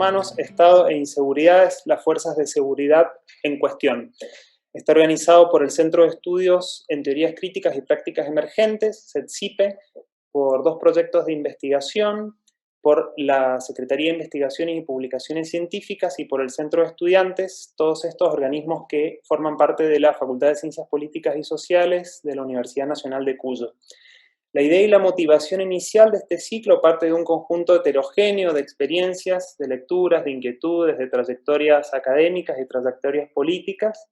Humanos, Estado e Inseguridades, las fuerzas de seguridad en cuestión. Está organizado por el Centro de Estudios en Teorías Críticas y Prácticas Emergentes, CETSIPE, por 2 proyectos de investigación, por la Secretaría de Investigaciones y Publicaciones Científicas y por el Centro de Estudiantes, todos estos organismos que forman parte de la Facultad de Ciencias Políticas y Sociales de la Universidad Nacional de Cuyo. La idea y la motivación inicial de este ciclo parte de un conjunto heterogéneo de experiencias, de lecturas, de inquietudes, de trayectorias académicas y trayectorias políticas,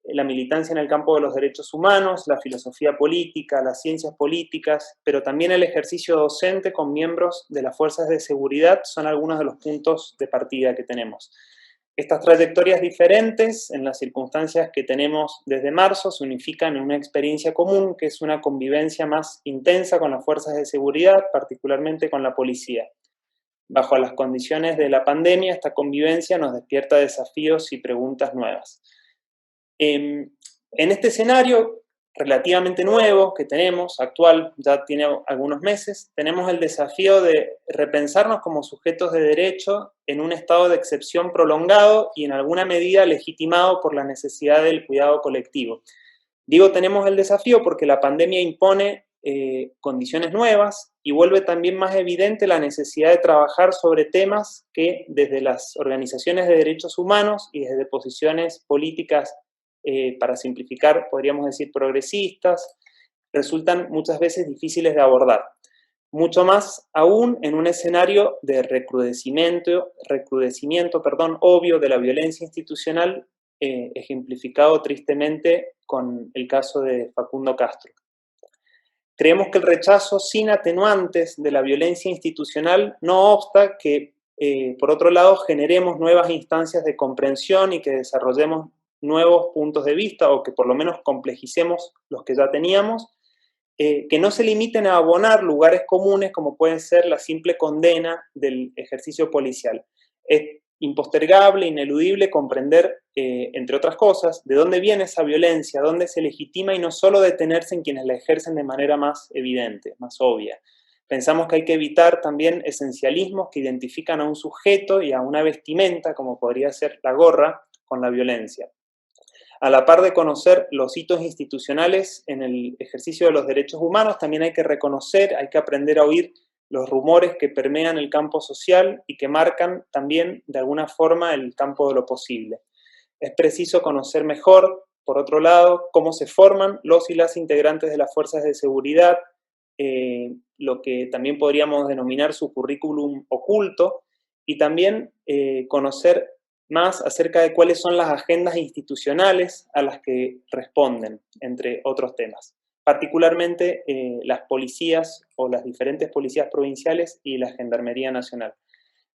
la militancia en el campo de los derechos humanos, la filosofía política, las ciencias políticas, pero también el ejercicio docente con miembros de las fuerzas de seguridad son algunos de los puntos de partida que tenemos. Estas trayectorias diferentes, en las circunstancias que tenemos desde marzo, se unifican en una experiencia común, que es una convivencia más intensa con las fuerzas de seguridad, particularmente con la policía. Bajo las condiciones de la pandemia, esta convivencia nos despierta desafíos y preguntas nuevas. En este escenario relativamente nuevo que tenemos, actual, ya tiene algunos meses, tenemos el desafío de repensarnos como sujetos de derecho en un estado de excepción prolongado y en alguna medida legitimado por la necesidad del cuidado colectivo. Digo tenemos el desafío porque la pandemia impone condiciones nuevas y vuelve también más evidente la necesidad de trabajar sobre temas que desde las organizaciones de derechos humanos y desde posiciones políticas para simplificar, podríamos decir progresistas, resultan muchas veces difíciles de abordar. Mucho más aún en un escenario de recrudecimiento obvio de la violencia institucional, ejemplificado tristemente con el caso de Facundo Castro. Creemos que el rechazo sin atenuantes de la violencia institucional no obsta que, por otro lado, generemos nuevas instancias de comprensión y que desarrollemos nuevos puntos de vista o que por lo menos complejicemos los que ya teníamos, que no se limiten a abonar lugares comunes como puede ser la simple condena del ejercicio policial. Es impostergable, ineludible comprender, entre otras cosas, de dónde viene esa violencia, dónde se legitima y no solo detenerse en quienes la ejercen de manera más evidente, más obvia. Pensamos que hay que evitar también esencialismos que identifican a un sujeto y a una vestimenta, como podría ser la gorra, con la violencia. A la par de conocer los hitos institucionales en el ejercicio de los derechos humanos, también hay que reconocer, hay que aprender a oír los rumores que permean el campo social y que marcan también de alguna forma el campo de lo posible. Es preciso conocer mejor, por otro lado, cómo se forman los y las integrantes de las fuerzas de seguridad, lo que también podríamos denominar su currículum oculto, y también conocer más acerca de cuáles son las agendas institucionales a las que responden, entre otros temas. Particularmente las policías o las diferentes policías provinciales y la Gendarmería Nacional.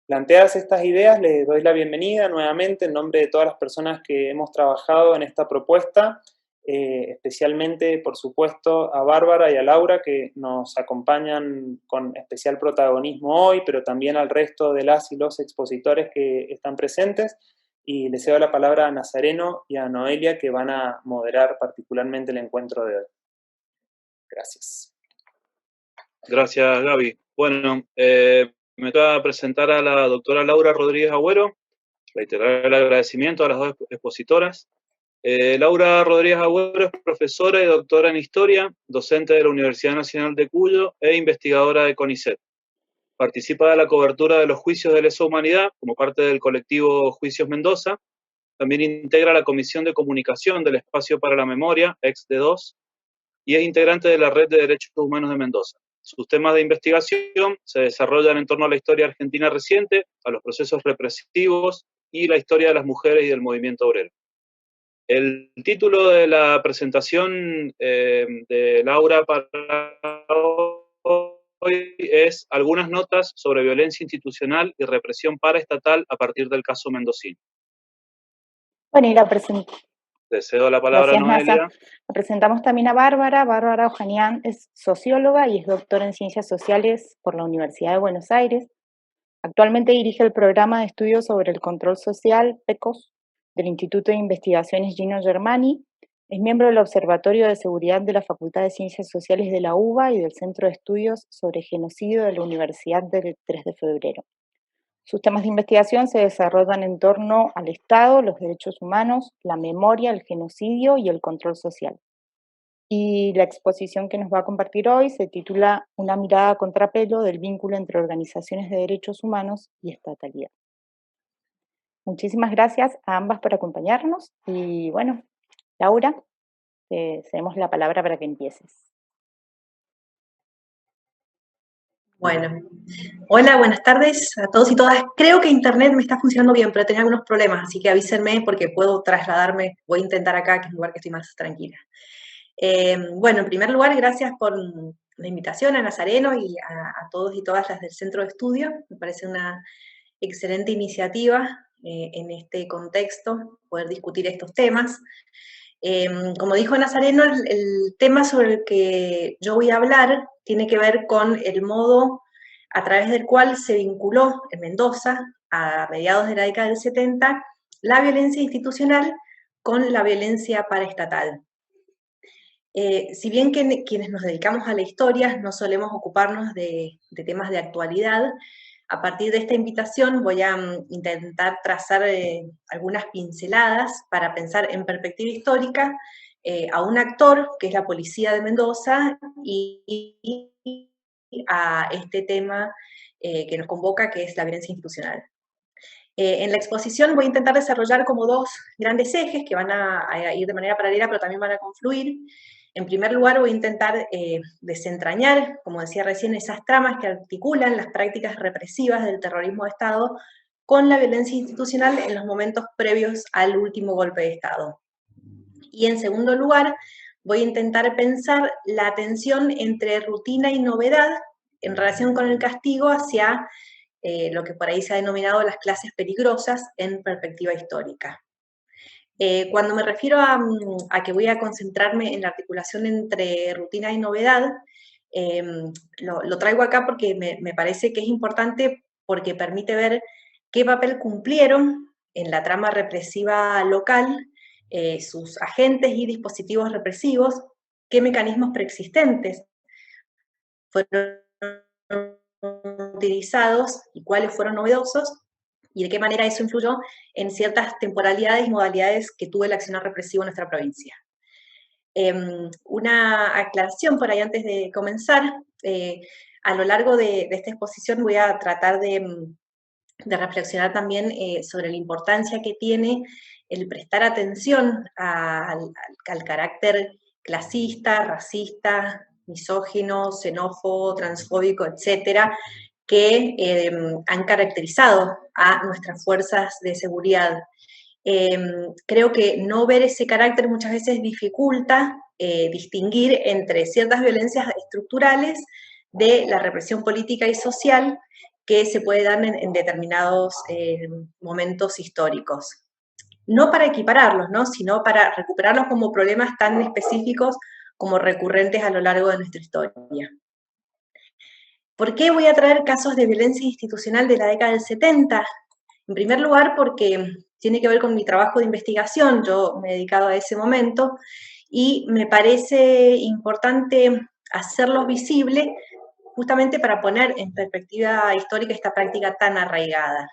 Planteadas estas ideas, les doy la bienvenida nuevamente en nombre de todas las personas que hemos trabajado en esta propuesta, especialmente, por supuesto, a Bárbara y a Laura, que nos acompañan con especial protagonismo hoy, pero también al resto de las y los expositores que están presentes, y les cedo la palabra a Nazareno y a Noelia, que van a moderar particularmente el encuentro de hoy. Gracias. Gracias, Gaby. Bueno, me toca presentar a la doctora Laura Rodríguez Agüero, reiterar el agradecimiento a las 2 expositoras. Laura Rodríguez Agüero es profesora y doctora en Historia, docente de la Universidad Nacional de Cuyo e investigadora de CONICET. Participa de la cobertura de los juicios de lesa humanidad como parte del colectivo Juicios Mendoza. También integra la Comisión de Comunicación del Espacio para la Memoria, ex-D2, y es integrante de la Red de Derechos Humanos de Mendoza. Sus temas de investigación se desarrollan en torno a la historia argentina reciente, a los procesos represivos y la historia de las mujeres y del movimiento obrero. El título de la presentación de Laura para hoy es Algunas notas sobre violencia institucional y represión paraestatal a partir del caso mendocino. Bueno, y la presento. Le cedo la palabra a Noelia. Nasa. Presentamos también a Bárbara. Bárbara Ojanian es socióloga y es doctora en Ciencias Sociales por la Universidad de Buenos Aires. Actualmente dirige el programa de estudios sobre el control social, PECOS, del Instituto de Investigaciones Gino Germani. Es miembro del Observatorio de Seguridad de la Facultad de Ciencias Sociales de la UBA y del Centro de Estudios sobre Genocidio de la Universidad del 3 de Febrero. Sus temas de investigación se desarrollan en torno al Estado, los derechos humanos, la memoria, el genocidio y el control social. Y la exposición que nos va a compartir hoy se titula Una mirada a contrapelo del vínculo entre organizaciones de derechos humanos y estatalidad. Muchísimas gracias a ambas por acompañarnos y bueno, Laura, te cedemos la palabra para que empieces. Bueno, hola, buenas tardes a todos y todas. Creo que internet me está funcionando bien, pero tenía algunos problemas, así que avísenme porque puedo trasladarme. Voy a intentar acá, que es un lugar que estoy más tranquila. Bueno, en primer lugar, gracias por la invitación a Nazareno y a todos y todas las del Centro de Estudio. Me parece una excelente iniciativa en este contexto, poder discutir estos temas. Como dijo Nazareno, el tema sobre el que yo voy a hablar tiene que ver con el modo a través del cual se vinculó en Mendoza, a mediados de la década del 70, la violencia institucional con la violencia paraestatal. Si bien quienes nos dedicamos a la historia no solemos ocuparnos de temas de actualidad, a partir de esta invitación voy a intentar trazar algunas pinceladas para pensar en perspectiva histórica a un actor, que es la policía de Mendoza, y a este tema que nos convoca, que es la violencia institucional. En la exposición voy a intentar desarrollar como dos grandes ejes que van a ir de manera paralela, pero también van a confluir. En primer lugar, voy a intentar desentrañar, como decía recién, esas tramas que articulan las prácticas represivas del terrorismo de Estado con la violencia institucional en los momentos previos al último golpe de Estado. Y en segundo lugar, voy a intentar pensar la tensión entre rutina y novedad en relación con el castigo hacia lo que por ahí se ha denominado las clases peligrosas en perspectiva histórica. Cuando me refiero a que voy a concentrarme en la articulación entre rutina y novedad, lo traigo acá porque me parece que es importante porque permite ver qué papel cumplieron en la trama represiva local sus agentes y dispositivos represivos, qué mecanismos preexistentes fueron utilizados y cuáles fueron novedosos, y de qué manera eso influyó en ciertas temporalidades y modalidades que tuvo el accionar represivo en nuestra provincia. Una aclaración por ahí antes de comenzar. A lo largo de esta exposición voy a tratar de reflexionar también sobre la importancia que tiene el prestar atención al carácter clasista, racista, misógino, xenófobo, transfóbico, etcétera, que han caracterizado a nuestras fuerzas de seguridad. Creo que no ver ese carácter muchas veces dificulta distinguir entre ciertas violencias estructurales de la represión política y social que se puede dar en determinados momentos históricos. No para equipararlos, ¿no?, sino para recuperarlos como problemas tan específicos como recurrentes a lo largo de nuestra historia. ¿Por qué voy a traer casos de violencia institucional de la década del 70? En primer lugar, porque tiene que ver con mi trabajo de investigación, yo me he dedicado a ese momento, y me parece importante hacerlos visibles justamente para poner en perspectiva histórica esta práctica tan arraigada.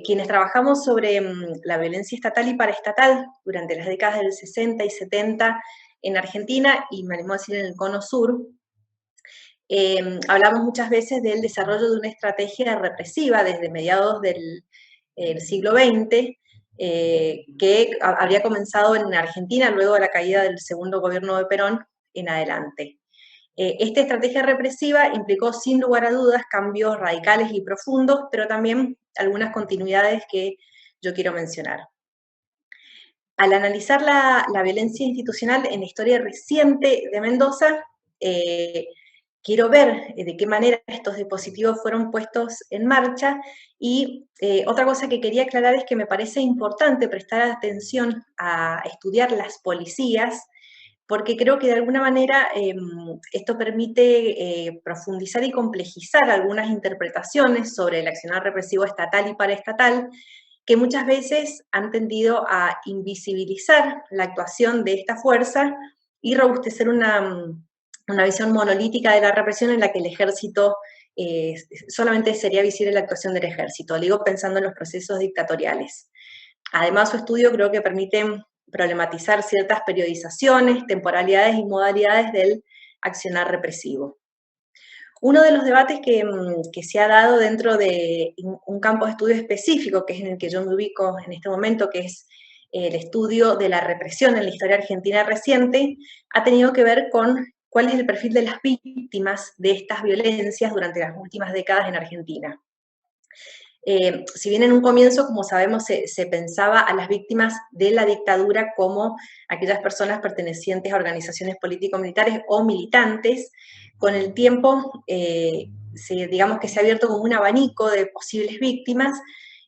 Quienes trabajamos sobre la violencia estatal y paraestatal durante las décadas del 60 y 70 en Argentina, y me animo a decir en el Cono Sur, hablamos muchas veces del desarrollo de una estrategia represiva desde mediados del siglo XX, que habría comenzado en Argentina luego de la caída del segundo gobierno de Perón en adelante. Esta estrategia represiva implicó sin lugar a dudas cambios radicales y profundos, pero también algunas continuidades que yo quiero mencionar. Al analizar la violencia institucional en la historia reciente de Mendoza, quiero ver de qué manera estos dispositivos fueron puestos en marcha, y otra cosa que quería aclarar es que me parece importante prestar atención a estudiar las policías, porque creo que de alguna manera esto permite profundizar y complejizar algunas interpretaciones sobre el accionar represivo estatal y paraestatal, que muchas veces han tendido a invisibilizar la actuación de esta fuerza y robustecer una visión monolítica de la represión en la que el ejército solamente sería visible la actuación del ejército, lo digo pensando en los procesos dictatoriales. Además, su estudio creo que permite problematizar ciertas periodizaciones, temporalidades y modalidades del accionar represivo. Uno de los debates que se ha dado dentro de un campo de estudio específico, que es en el que yo me ubico en este momento, que es el estudio de la represión en la historia argentina reciente, ha tenido que ver con cuál es el perfil de las víctimas de estas violencias durante las últimas décadas en Argentina. Si bien en un comienzo, como sabemos, se pensaba a las víctimas de la dictadura como aquellas personas pertenecientes a organizaciones político-militares o militantes, con el tiempo, digamos que se ha abierto como un abanico de posibles víctimas,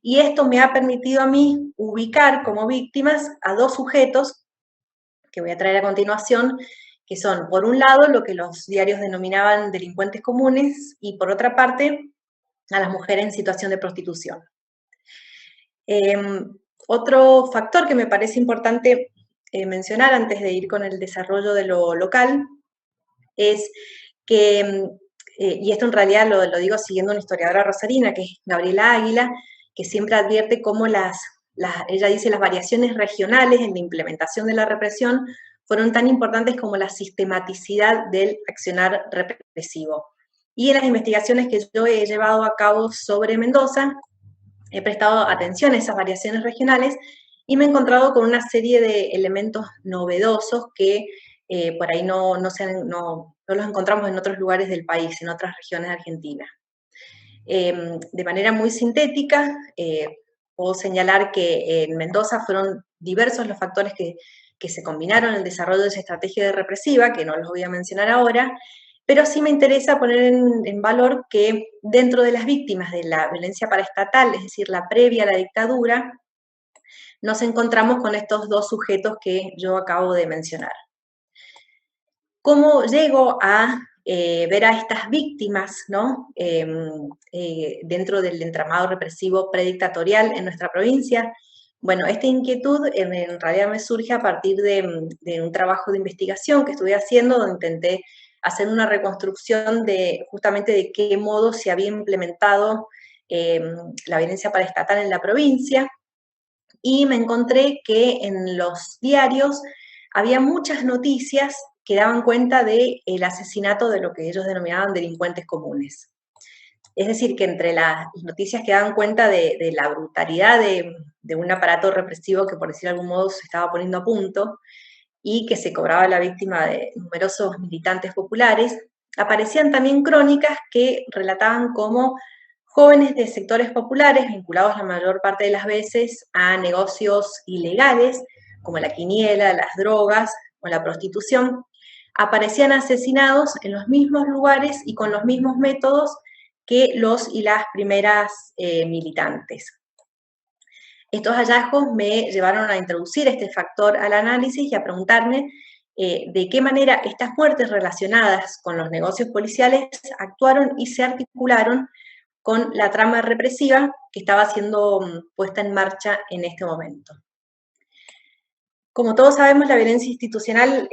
y esto me ha permitido a mí ubicar como víctimas a dos sujetos, que voy a traer a continuación, que son, por un lado, lo que los diarios denominaban delincuentes comunes, y por otra parte, a las mujeres en situación de prostitución. Otro factor que me parece importante mencionar antes de ir con el desarrollo de lo local es que, y esto en realidad lo digo siguiendo una historiadora rosarina, que es Gabriela Águila, que siempre advierte cómo ella dice las variaciones regionales en la implementación de la represión fueron tan importantes como la sistematicidad del accionar represivo. Y en las investigaciones que yo he llevado a cabo sobre Mendoza, he prestado atención a esas variaciones regionales y me he encontrado con una serie de elementos novedosos que por ahí no los encontramos en otros lugares del país, en otras regiones de Argentina. De manera muy sintética, puedo señalar que en Mendoza fueron diversos los factores que se combinaron en el desarrollo de esa estrategia represiva, que no los voy a mencionar ahora, pero sí me interesa poner en valor que dentro de las víctimas de la violencia paraestatal, es decir, la previa a la dictadura, nos encontramos con estos dos sujetos que yo acabo de mencionar. ¿Cómo llego a ver a estas víctimas, ¿no? Dentro del entramado represivo predictatorial en nuestra provincia? Bueno, esta inquietud en realidad me surge a partir de un trabajo de investigación que estuve haciendo, donde intenté hacer una reconstrucción justamente de qué modo se había implementado la violencia paraestatal en la provincia, y me encontré que en los diarios había muchas noticias que daban cuenta del asesinato de lo que ellos denominaban delincuentes comunes. Es decir, que entre las noticias que daban cuenta de la brutalidad de un aparato represivo que, por decirlo de algún modo, se estaba poniendo a punto y que se cobraba la víctima de numerosos militantes populares, aparecían también crónicas que relataban cómo jóvenes de sectores populares, vinculados la mayor parte de las veces a negocios ilegales, como la quiniela, las drogas o la prostitución, aparecían asesinados en los mismos lugares y con los mismos métodos que los y las primeras militantes. Estos hallazgos me llevaron a introducir este factor al análisis y a preguntarme de qué manera estas muertes relacionadas con los negocios policiales actuaron y se articularon con la trama represiva que estaba siendo puesta en marcha en este momento. Como todos sabemos, la violencia institucional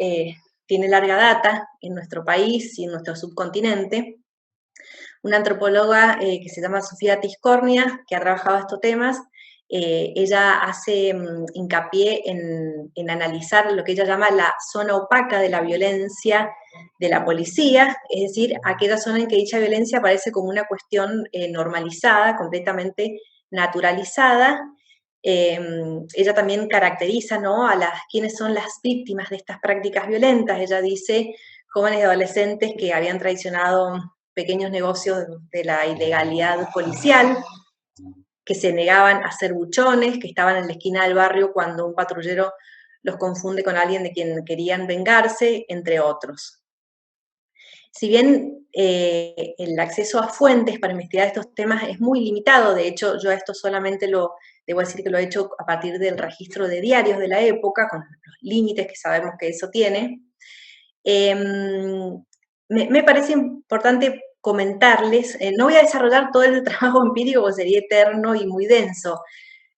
tiene larga data en nuestro país y en nuestro subcontinente. Una antropóloga que se llama Sofía Tiscornia, que ha trabajado estos temas, ella hace hincapié en analizar lo que ella llama la zona opaca de la violencia de la policía, es decir, aquella zona en que dicha violencia aparece como una cuestión normalizada, completamente naturalizada. Ella también caracteriza, ¿no?, a quiénes son las víctimas de estas prácticas violentas. Ella dice jóvenes y adolescentes que habían traicionado pequeños negocios de la ilegalidad policial, que se negaban a ser buchones, que estaban en la esquina del barrio cuando un patrullero los confunde con alguien de quien querían vengarse, entre otros. Si bien el acceso a fuentes para investigar estos temas es muy limitado, de hecho yo a esto solamente debo decir que lo he hecho a partir del registro de diarios de la época, con los límites que sabemos que eso tiene, me parece importante comentarles, no voy a desarrollar todo el trabajo empírico porque sería eterno y muy denso,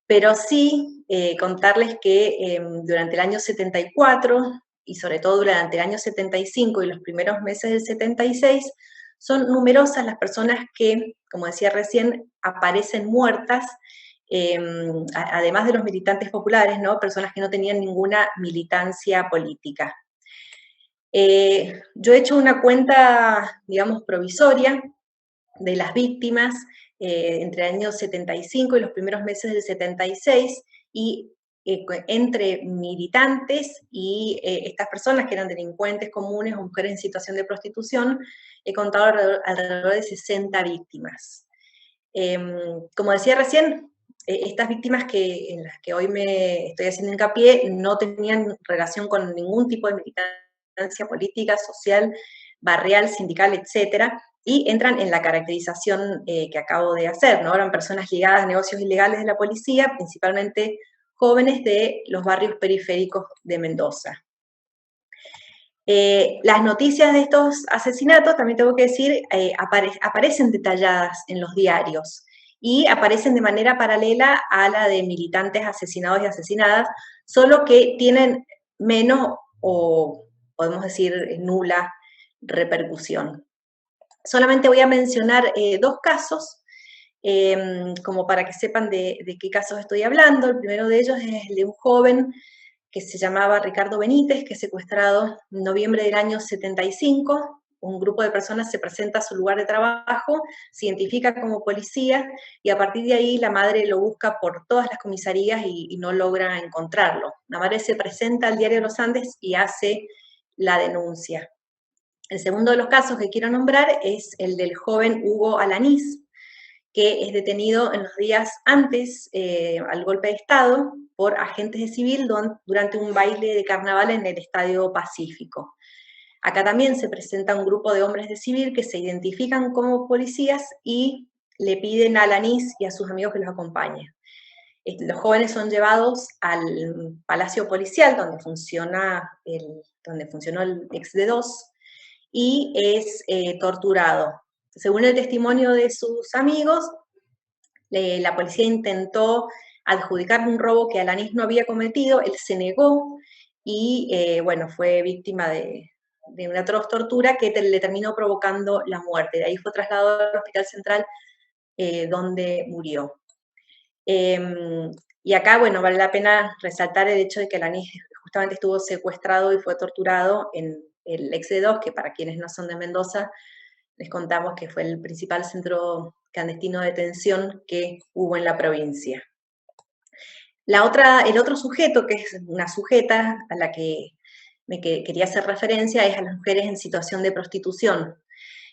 pero sí contarles que durante el año 74 y sobre todo durante el año 75 y los primeros meses del 76, son numerosas las personas que, como decía recién, aparecen muertas, además de los militantes populares, ¿no? Personas que no tenían ninguna militancia política. Yo he hecho una cuenta, digamos, provisoria de las víctimas entre el año 75 y los primeros meses del 76, y entre militantes y estas personas que eran delincuentes comunes o mujeres en situación de prostitución, he contado alrededor de 60 víctimas. Como decía recién, estas víctimas en las que hoy me estoy haciendo hincapié no tenían relación con ningún tipo de militancia política, social, barrial, sindical, etcétera, y entran en la caracterización que acabo de hacer, ¿no? Eran personas ligadas a negocios ilegales de la policía, principalmente jóvenes de los barrios periféricos de Mendoza. Las noticias de estos asesinatos, también tengo que decir, aparecen detalladas en los diarios y aparecen de manera paralela a la de militantes asesinados y asesinadas, solo que tienen menos o podemos decir nula repercusión. Solamente voy a mencionar dos casos, como para que sepan de qué casos estoy hablando. El primero de ellos es el de un joven que se llamaba Ricardo Benítez, que es secuestrado en noviembre del año 75. Un grupo de personas se presenta a su lugar de trabajo, se identifica como policía, y a partir de ahí la madre lo busca por todas las comisarías y no logra encontrarlo. La madre se presenta al diario Los Andes y hace la denuncia. El segundo de los casos que quiero nombrar es el del joven Hugo Alanís, que es detenido en los días antes al golpe de Estado por agentes de civil durante un baile de carnaval en el Estadio Pacífico. Acá también se presenta un grupo de hombres de civil que se identifican como policías y le piden a Alanís y a sus amigos que los acompañen. Los jóvenes son llevados al Palacio Policial, donde funcionó el ex D2, y es torturado. Según el testimonio de sus amigos, la policía intentó adjudicar un robo que Alanís no había cometido, él se negó y bueno, fue víctima de una atroz tortura que le terminó provocando la muerte. De ahí fue trasladado al Hospital Central donde murió. Y acá, bueno, vale la pena resaltar el hecho de que Alanís justamente estuvo secuestrado y fue torturado en el ex D2, que para quienes no son de Mendoza, les contamos que fue el principal centro clandestino de detención que hubo en la provincia. El otro sujeto, que es una sujeta a la que quería hacer referencia, es a las mujeres en situación de prostitución.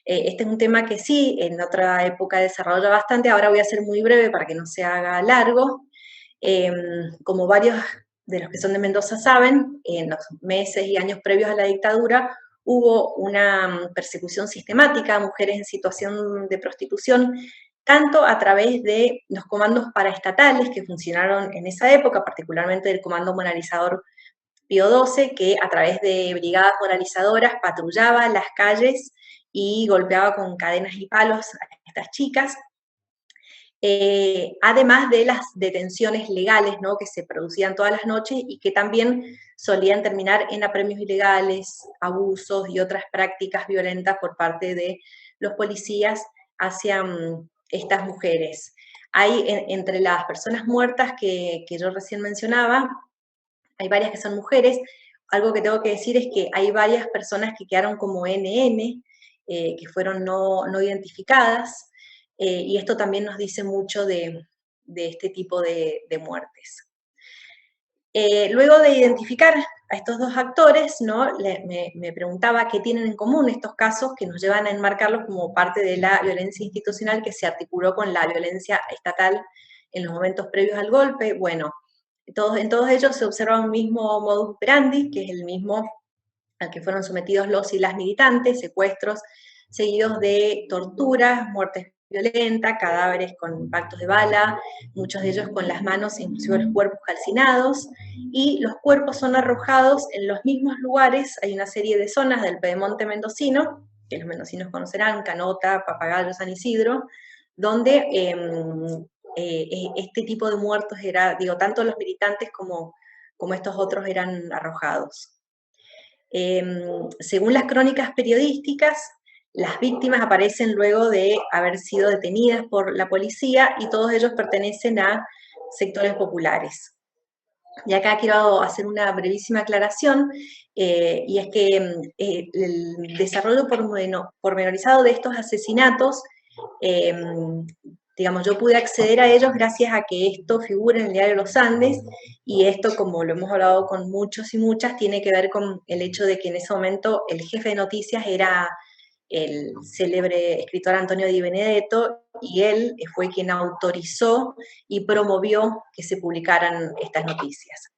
Este es un tema que sí, en otra época desarrolló bastante, ahora voy a ser muy breve para que no se haga largo. Como varios de los que son de Mendoza saben, en los meses y años previos a la dictadura, hubo una persecución sistemática a mujeres en situación de prostitución, tanto a través de los comandos paraestatales que funcionaron en esa época, particularmente del Comando Moralizador Pío XII, que a través de brigadas moralizadoras patrullaba las calles y golpeaba con cadenas y palos a estas chicas, además de las detenciones legales, ¿no?, que se producían todas las noches y que también solían terminar en apremios ilegales, abusos y otras prácticas violentas por parte de los policías hacia estas mujeres. Hay entre las personas muertas que yo recién mencionaba, hay varias que son mujeres. Algo que tengo que decir es que hay varias personas que quedaron como NN, que fueron no identificadas, y esto también nos dice mucho de este tipo de muertes. Luego de identificar a estos dos actores, ¿no?, me preguntaba qué tienen en común estos casos que nos llevan a enmarcarlos como parte de la violencia institucional que se articuló con la violencia estatal en los momentos previos al golpe. Bueno, en todos ellos se observa un mismo modus operandi, que es el mismo al que fueron sometidos los y las militantes: secuestros seguidos de torturas, muertes violentas, cadáveres con impactos de bala, muchos de ellos con las manos, inclusive los cuerpos calcinados, y los cuerpos son arrojados en los mismos lugares. Hay una serie de zonas del Pedemonte mendocino, que los mendocinos conocerán: Canota, Papagayo, San Isidro, donde este tipo de muertos era, tanto los militantes como estos otros eran arrojados. Según las crónicas periodísticas, Las víctimas aparecen luego de haber sido detenidas por la policía y todos ellos pertenecen a sectores populares. Y acá quiero hacer una brevísima aclaración, y es que el desarrollo pormenorizado de estos asesinatos, digamos, yo pude acceder a ellos gracias a que esto figura en el diario Los Andes, y esto, como lo hemos hablado con muchos y muchas, tiene que ver con el hecho de que en ese momento el jefe de noticias era el célebre escritor Antonio Di Benedetto, y él fue quien autorizó y promovió que se publicaran estas noticias.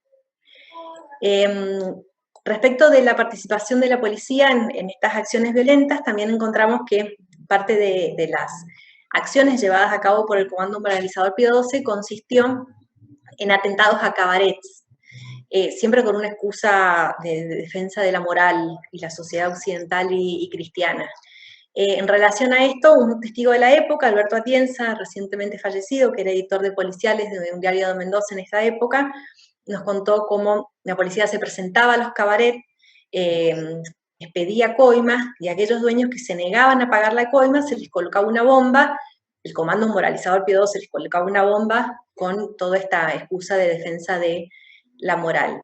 Respecto de la participación de la policía en estas acciones violentas, también encontramos que parte de las acciones llevadas a cabo por el Comando Moralizador Pío XII consistió en atentados a cabarets, siempre con una excusa de defensa de la moral y la sociedad occidental y cristiana. En relación a esto, un testigo de la época, Alberto Atienza, recientemente fallecido, que era editor de policiales de un diario de Mendoza en esta época, nos contó cómo la policía se presentaba a los cabarets, les pedía coimas, y a aquellos dueños que se negaban a pagar la coima se les colocaba una bomba, el Comando Moralizador Pío XII se les colocaba una bomba con toda esta excusa de defensa de la moral.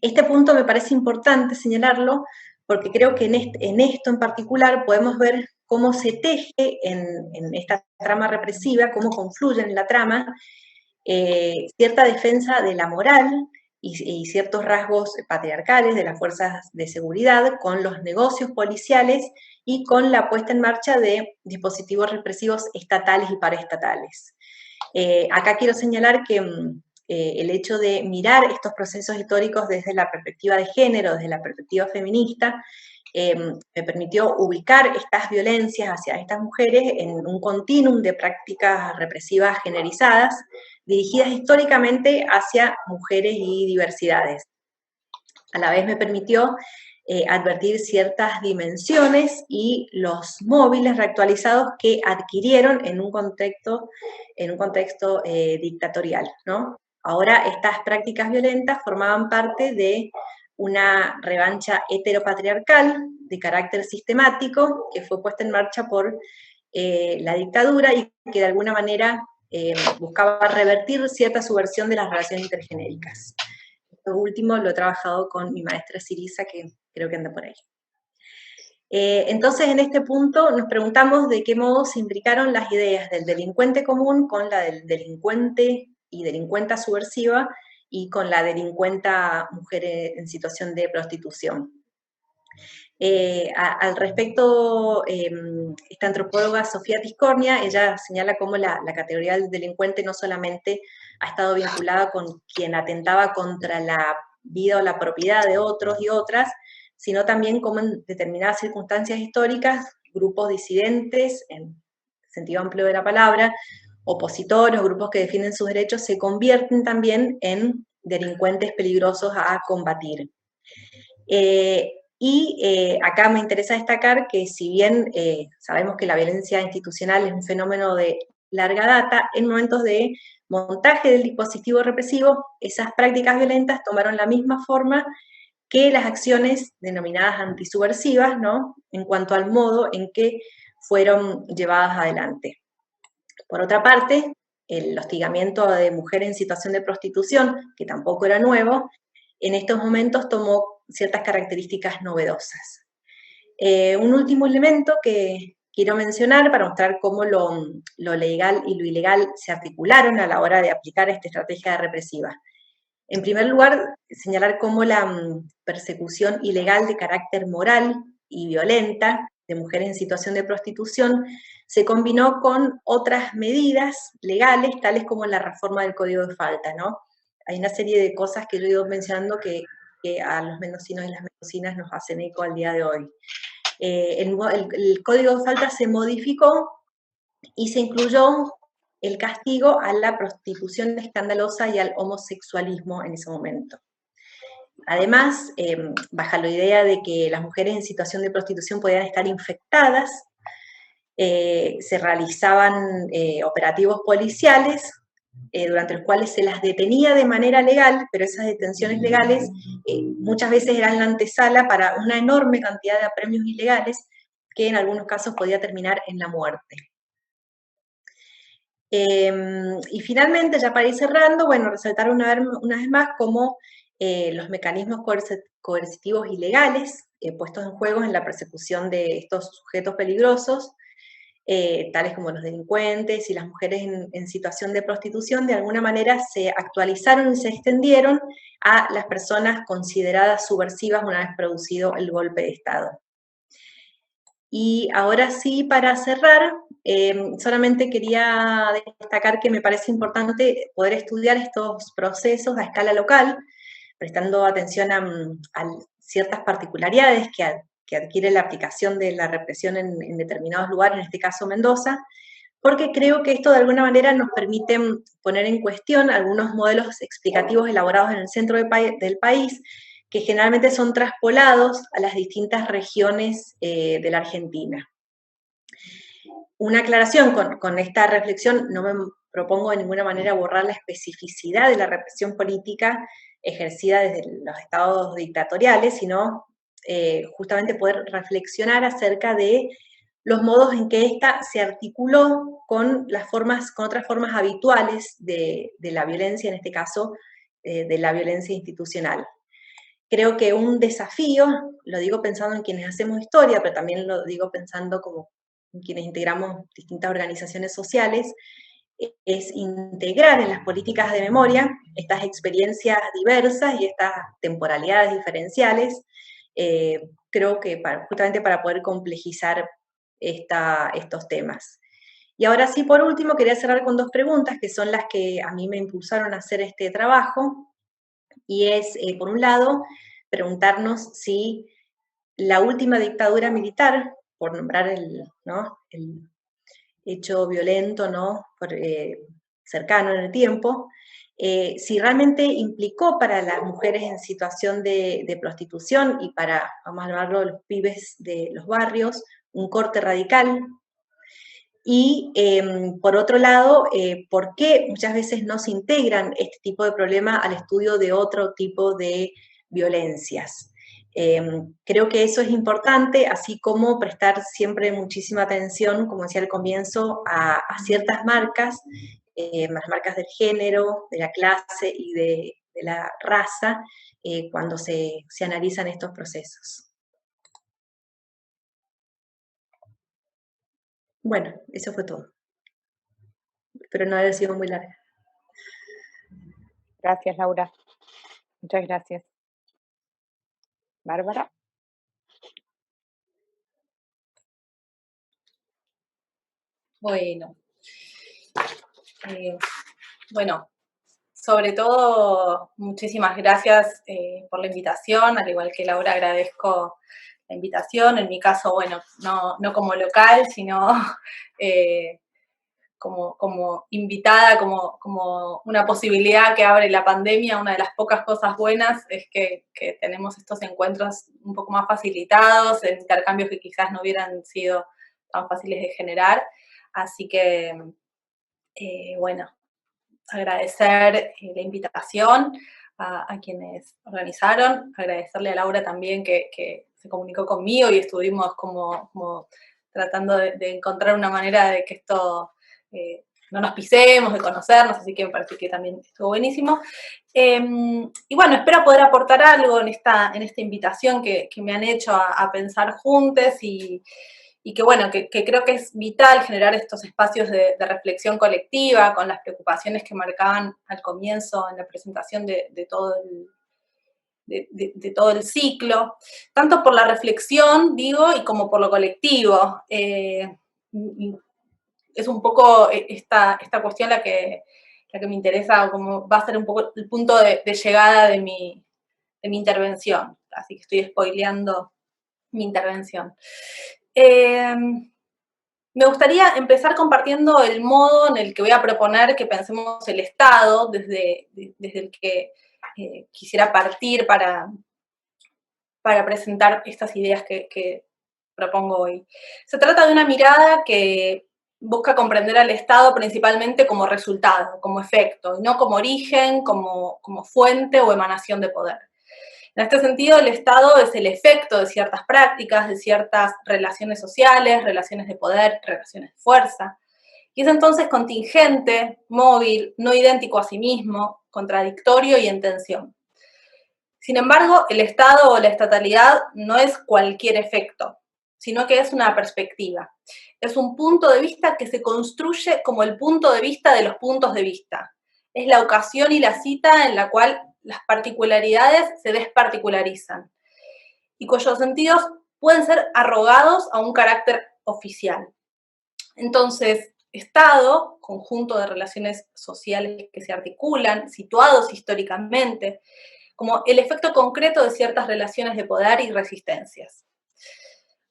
Este punto me parece importante señalarlo, porque creo que en esto en particular podemos ver cómo se teje en esta trama represiva, cómo confluye en la trama cierta defensa de la moral y ciertos rasgos patriarcales de las fuerzas de seguridad con los negocios policiales y con la puesta en marcha de dispositivos represivos estatales y paraestatales. Acá quiero señalar que el hecho de mirar estos procesos históricos desde la perspectiva de género, desde la perspectiva feminista, me permitió ubicar estas violencias hacia estas mujeres en un continuum de prácticas represivas generizadas, dirigidas históricamente hacia mujeres y diversidades. A la vez me permitió advertir ciertas dimensiones y los móviles reactualizados que adquirieron en un contexto dictatorial, ¿no? Ahora estas prácticas violentas formaban parte de una revancha heteropatriarcal de carácter sistemático que fue puesta en marcha por la dictadura y que de alguna manera buscaba revertir cierta subversión de las relaciones intergenéricas. Esto último lo he trabajado con mi maestra Sirisa, que creo que anda por ahí. Entonces, en este punto nos preguntamos de qué modo se imbricaron las ideas del delincuente común con la del delincuente y delincuenta subversiva y con la delincuenta mujer en situación de prostitución. Al respecto, esta antropóloga Sofía Tiscornia, ella señala cómo la categoría del delincuente no solamente ha estado vinculada con quien atentaba contra la vida o la propiedad de otros y otras, sino también cómo en determinadas circunstancias históricas, grupos disidentes, en sentido amplio de la palabra, opositores, grupos que defienden sus derechos, se convierten también en delincuentes peligrosos a combatir. Acá me interesa destacar que si bien sabemos que la violencia institucional es un fenómeno de larga data, en momentos de montaje del dispositivo represivo, esas prácticas violentas tomaron la misma forma que las acciones denominadas antisubversivas, ¿no?, en cuanto al modo en que fueron llevadas adelante. Por otra parte, el hostigamiento de mujeres en situación de prostitución, que tampoco era nuevo, en estos momentos tomó ciertas características novedosas. Un último elemento que quiero mencionar para mostrar cómo lo legal y lo ilegal se articularon a la hora de aplicar esta estrategia represiva. En primer lugar, señalar cómo la persecución ilegal de carácter moral y violenta de mujeres en situación de prostitución se combinó con otras medidas legales, tales como la reforma del Código de Falta, ¿no? Hay una serie de cosas que yo he ido mencionando que a los mendocinos y las mendocinas nos hacen eco al día de hoy. El Código de Falta se modificó y se incluyó el castigo a la prostitución escandalosa y al homosexualismo en ese momento. Además, bajo la idea de que las mujeres en situación de prostitución podían estar infectadas, se realizaban operativos policiales durante los cuales se las detenía de manera legal, pero esas detenciones legales muchas veces eran la antesala para una enorme cantidad de apremios ilegales que en algunos casos podía terminar en la muerte. Y finalmente, ya para ir cerrando, bueno, resaltar una vez más cómo los mecanismos coercitivos y legales puestos en juego en la persecución de estos sujetos peligrosos, tales como los delincuentes y las mujeres en situación de prostitución, de alguna manera se actualizaron y se extendieron a las personas consideradas subversivas una vez producido el golpe de Estado. Y ahora sí, para cerrar, solamente quería destacar que me parece importante poder estudiar estos procesos a escala local, prestando atención a ciertas particularidades que adquiere la aplicación de la represión en determinados lugares, en este caso Mendoza, porque creo que esto de alguna manera nos permite poner en cuestión algunos modelos explicativos elaborados en el centro del país, que generalmente son traspolados a las distintas regiones de la Argentina. Una aclaración con esta reflexión, no me propongo de ninguna manera borrar la especificidad de la represión política ejercida desde los estados dictatoriales, sino justamente poder reflexionar acerca de los modos en que ésta se articuló con otras formas habituales de la violencia, en este caso de la violencia institucional. Creo que un desafío, lo digo pensando en quienes hacemos historia, pero también lo digo pensando como en quienes integramos distintas organizaciones sociales, es integrar en las políticas de memoria estas experiencias diversas y estas temporalidades diferenciales, creo que justamente para poder complejizar estos temas. Y ahora sí, por último, quería cerrar con dos preguntas, que son las que a mí me impulsaron a hacer este trabajo, y es, por un lado, preguntarnos si la última dictadura militar, por nombrar el hecho violento, cercano en el tiempo, si realmente implicó para las mujeres en situación de prostitución y para, vamos a llamarlo, los pibes de los barrios, un corte radical. Y por otro lado, ¿por qué muchas veces no se integran este tipo de problema al estudio de otro tipo de violencias? Creo que eso es importante, así como prestar siempre muchísima atención, como decía al comienzo, a ciertas marcas, las marcas del género, de la clase y de la raza, cuando se analizan estos procesos. Bueno, eso fue todo. Espero no haber sido muy larga. Gracias, Laura. Muchas gracias. Bárbara. Bueno, sobre todo, muchísimas gracias por la invitación, al igual que Laura agradezco la invitación, en mi caso, bueno, no como local, sino como invitada, como una posibilidad que abre la pandemia. Una de las pocas cosas buenas es que tenemos estos encuentros un poco más facilitados, en intercambios que quizás no hubieran sido tan fáciles de generar. Así que, bueno, agradecer la invitación a quienes organizaron, agradecerle a Laura también que se comunicó conmigo y estuvimos como tratando de encontrar una manera de que esto no nos pisemos, de conocernos, así que me parece que también estuvo buenísimo. Y bueno, espero poder aportar algo en esta invitación que me han hecho a pensar juntos y que bueno, que creo que es vital generar estos espacios de reflexión colectiva con las preocupaciones que marcaban al comienzo en la presentación de todo el ciclo, tanto por la reflexión, digo, y como por lo colectivo. Es un poco esta cuestión la que me interesa, como va a ser un poco el punto de llegada de mi intervención, así que estoy spoileando mi intervención. Me gustaría empezar compartiendo el modo en el que voy a proponer que pensemos el Estado, desde el que quisiera partir para presentar estas ideas que propongo hoy. Se trata de una mirada que busca comprender al Estado principalmente como resultado, como efecto, y no como origen, como fuente o emanación de poder. En este sentido, el Estado es el efecto de ciertas prácticas, de ciertas relaciones sociales, relaciones de poder, relaciones de fuerza, y es entonces contingente, móvil, no idéntico a sí mismo, contradictorio y en tensión. Sin embargo, el Estado o la estatalidad no es cualquier efecto, sino que es una perspectiva. Es un punto de vista que se construye como el punto de vista de los puntos de vista. Es la ocasión y la cita en la cual las particularidades se desparticularizan y cuyos sentidos pueden ser arrogados a un carácter oficial. Entonces, Estado, conjunto de relaciones sociales que se articulan, situados históricamente, como el efecto concreto de ciertas relaciones de poder y resistencias.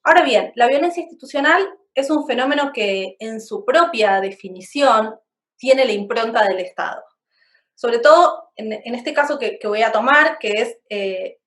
Ahora bien, la violencia institucional es un fenómeno que en su propia definición tiene la impronta del Estado. Sobre todo en este caso que voy a tomar, que es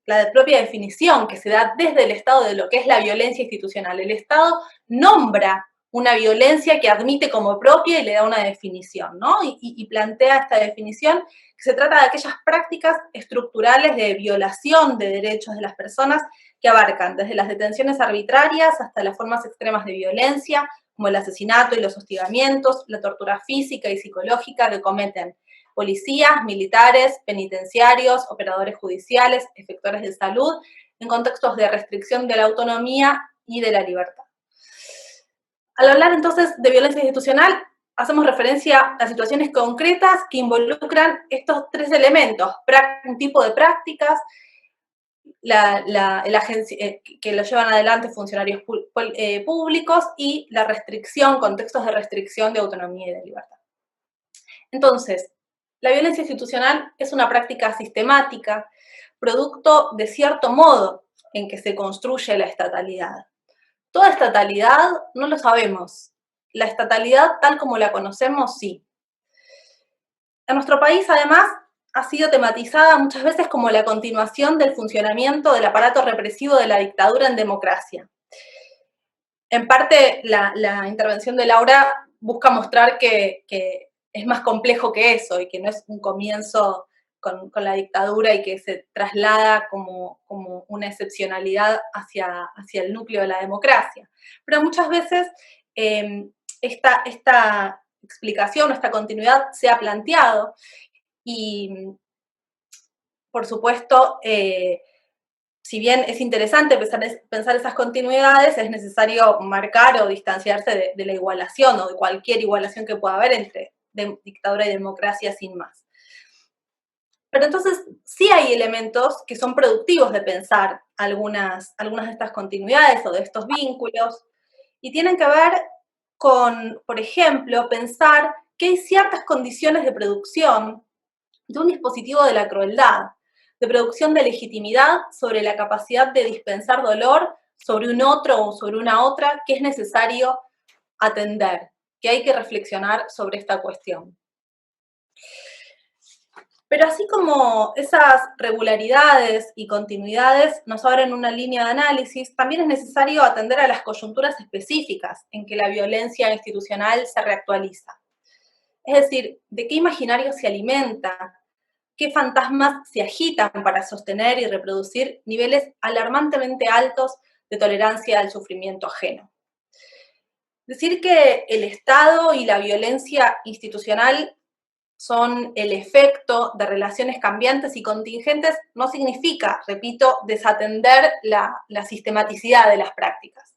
la propia definición que se da desde el Estado de lo que es la violencia institucional. El Estado nombra una violencia que admite como propia y le da una definición, ¿no? Y plantea esta definición, que se trata de aquellas prácticas estructurales de violación de derechos de las personas que abarcan desde las detenciones arbitrarias hasta las formas extremas de violencia, como el asesinato y los hostigamientos, la tortura física y psicológica que cometen policías, militares, penitenciarios, operadores judiciales, efectores de salud, en contextos de restricción de la autonomía y de la libertad. Al hablar entonces de violencia institucional, hacemos referencia a situaciones concretas que involucran estos tres elementos: un tipo de prácticas, que lo llevan adelante funcionarios públicos y la restricción, contextos de restricción de autonomía y de libertad. Entonces, la violencia institucional es una práctica sistemática, producto de cierto modo en que se construye la estatalidad. Toda estatalidad no lo sabemos. La estatalidad tal como la conocemos, sí. En nuestro país, además, ha sido tematizada muchas veces como la continuación del funcionamiento del aparato represivo de la dictadura en democracia. En parte, la intervención de Laura busca mostrar que es más complejo que eso y que no es un comienzo con la dictadura y que se traslada como una excepcionalidad hacia el núcleo de la democracia. Pero muchas veces esta explicación, esta continuidad se ha planteado y, por supuesto, si bien es interesante pensar esas continuidades, es necesario marcar o distanciarse de la igualación o de cualquier igualación que pueda haber entre dictadura y democracia sin más. Pero entonces sí hay elementos que son productivos de pensar algunas de estas continuidades o de estos vínculos, y tienen que ver con, por ejemplo, pensar que hay ciertas condiciones de producción de un dispositivo de la crueldad, de producción de legitimidad sobre la capacidad de dispensar dolor sobre un otro o sobre una otra, que es necesario atender, que hay que reflexionar sobre esta cuestión. Pero así como esas regularidades y continuidades nos abren una línea de análisis, también es necesario atender a las coyunturas específicas en que la violencia institucional se reactualiza. Es decir, de qué imaginario se alimenta, qué fantasmas se agitan para sostener y reproducir niveles alarmantemente altos de tolerancia al sufrimiento ajeno. Decir que el Estado y la violencia institucional son el efecto de relaciones cambiantes y contingentes no significa, repito, desatender la sistematicidad de las prácticas.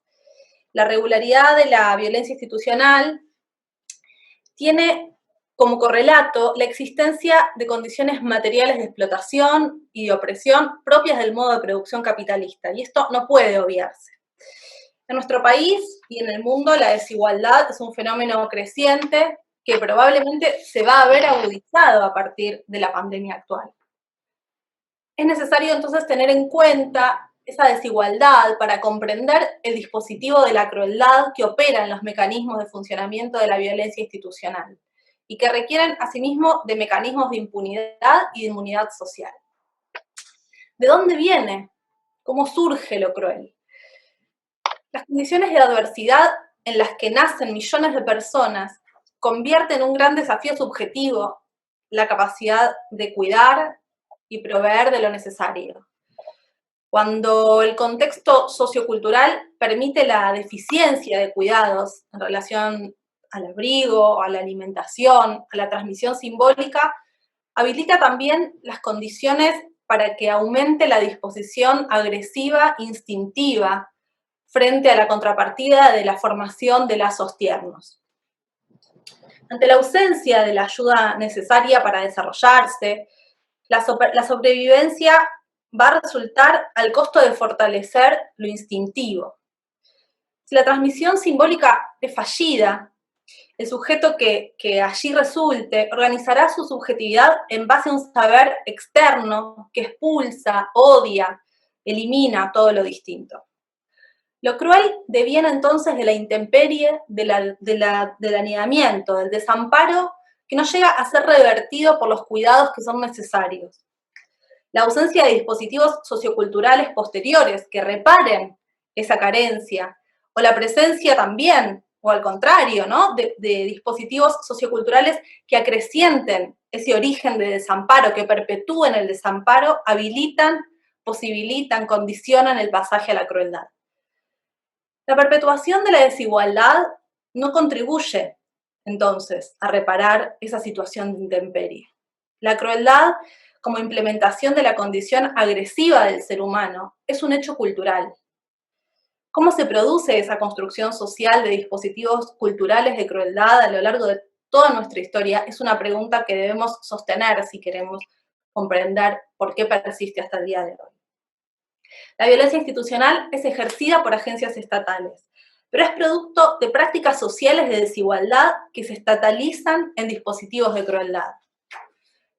La regularidad de la violencia institucional tiene como correlato la existencia de condiciones materiales de explotación y de opresión propias del modo de producción capitalista, y esto no puede obviarse. En nuestro país y en el mundo la desigualdad es un fenómeno creciente que probablemente se va a ver agudizado a partir de la pandemia actual. Es necesario entonces tener en cuenta esa desigualdad para comprender el dispositivo de la crueldad que opera en los mecanismos de funcionamiento de la violencia institucional y que requieren asimismo de mecanismos de impunidad y de inmunidad social. ¿De dónde viene? ¿Cómo surge lo cruel? Las condiciones de adversidad en las que nacen millones de personas convierten en un gran desafío subjetivo la capacidad de cuidar y proveer de lo necesario. Cuando el contexto sociocultural permite la deficiencia de cuidados en relación al abrigo, a la alimentación, a la transmisión simbólica, habilita también las condiciones para que aumente la disposición agresiva instintiva frente a la contrapartida de la formación de lazos tiernos. Ante la ausencia de la ayuda necesaria para desarrollarse, la sobrevivencia va a resultar al costo de fortalecer lo instintivo. Si la transmisión simbólica es fallida, el sujeto que allí resulte organizará su subjetividad en base a un saber externo que expulsa, odia, elimina todo lo distinto. Lo cruel deviene entonces de la intemperie, del anidamiento, del desamparo, que no llega a ser revertido por los cuidados que son necesarios. La ausencia de dispositivos socioculturales posteriores que reparen esa carencia, o la presencia también, o al contrario, ¿no?, de dispositivos socioculturales que acrecienten ese origen de desamparo, que perpetúen el desamparo, habilitan, posibilitan, condicionan el pasaje a la crueldad. La perpetuación de la desigualdad no contribuye, entonces, a reparar esa situación de intemperie. La crueldad, como implementación de la condición agresiva del ser humano, es un hecho cultural. ¿Cómo se produce esa construcción social de dispositivos culturales de crueldad a lo largo de toda nuestra historia? Es una pregunta que debemos sostener si queremos comprender por qué persiste hasta el día de hoy. La violencia institucional es ejercida por agencias estatales, pero es producto de prácticas sociales de desigualdad que se estatalizan en dispositivos de crueldad.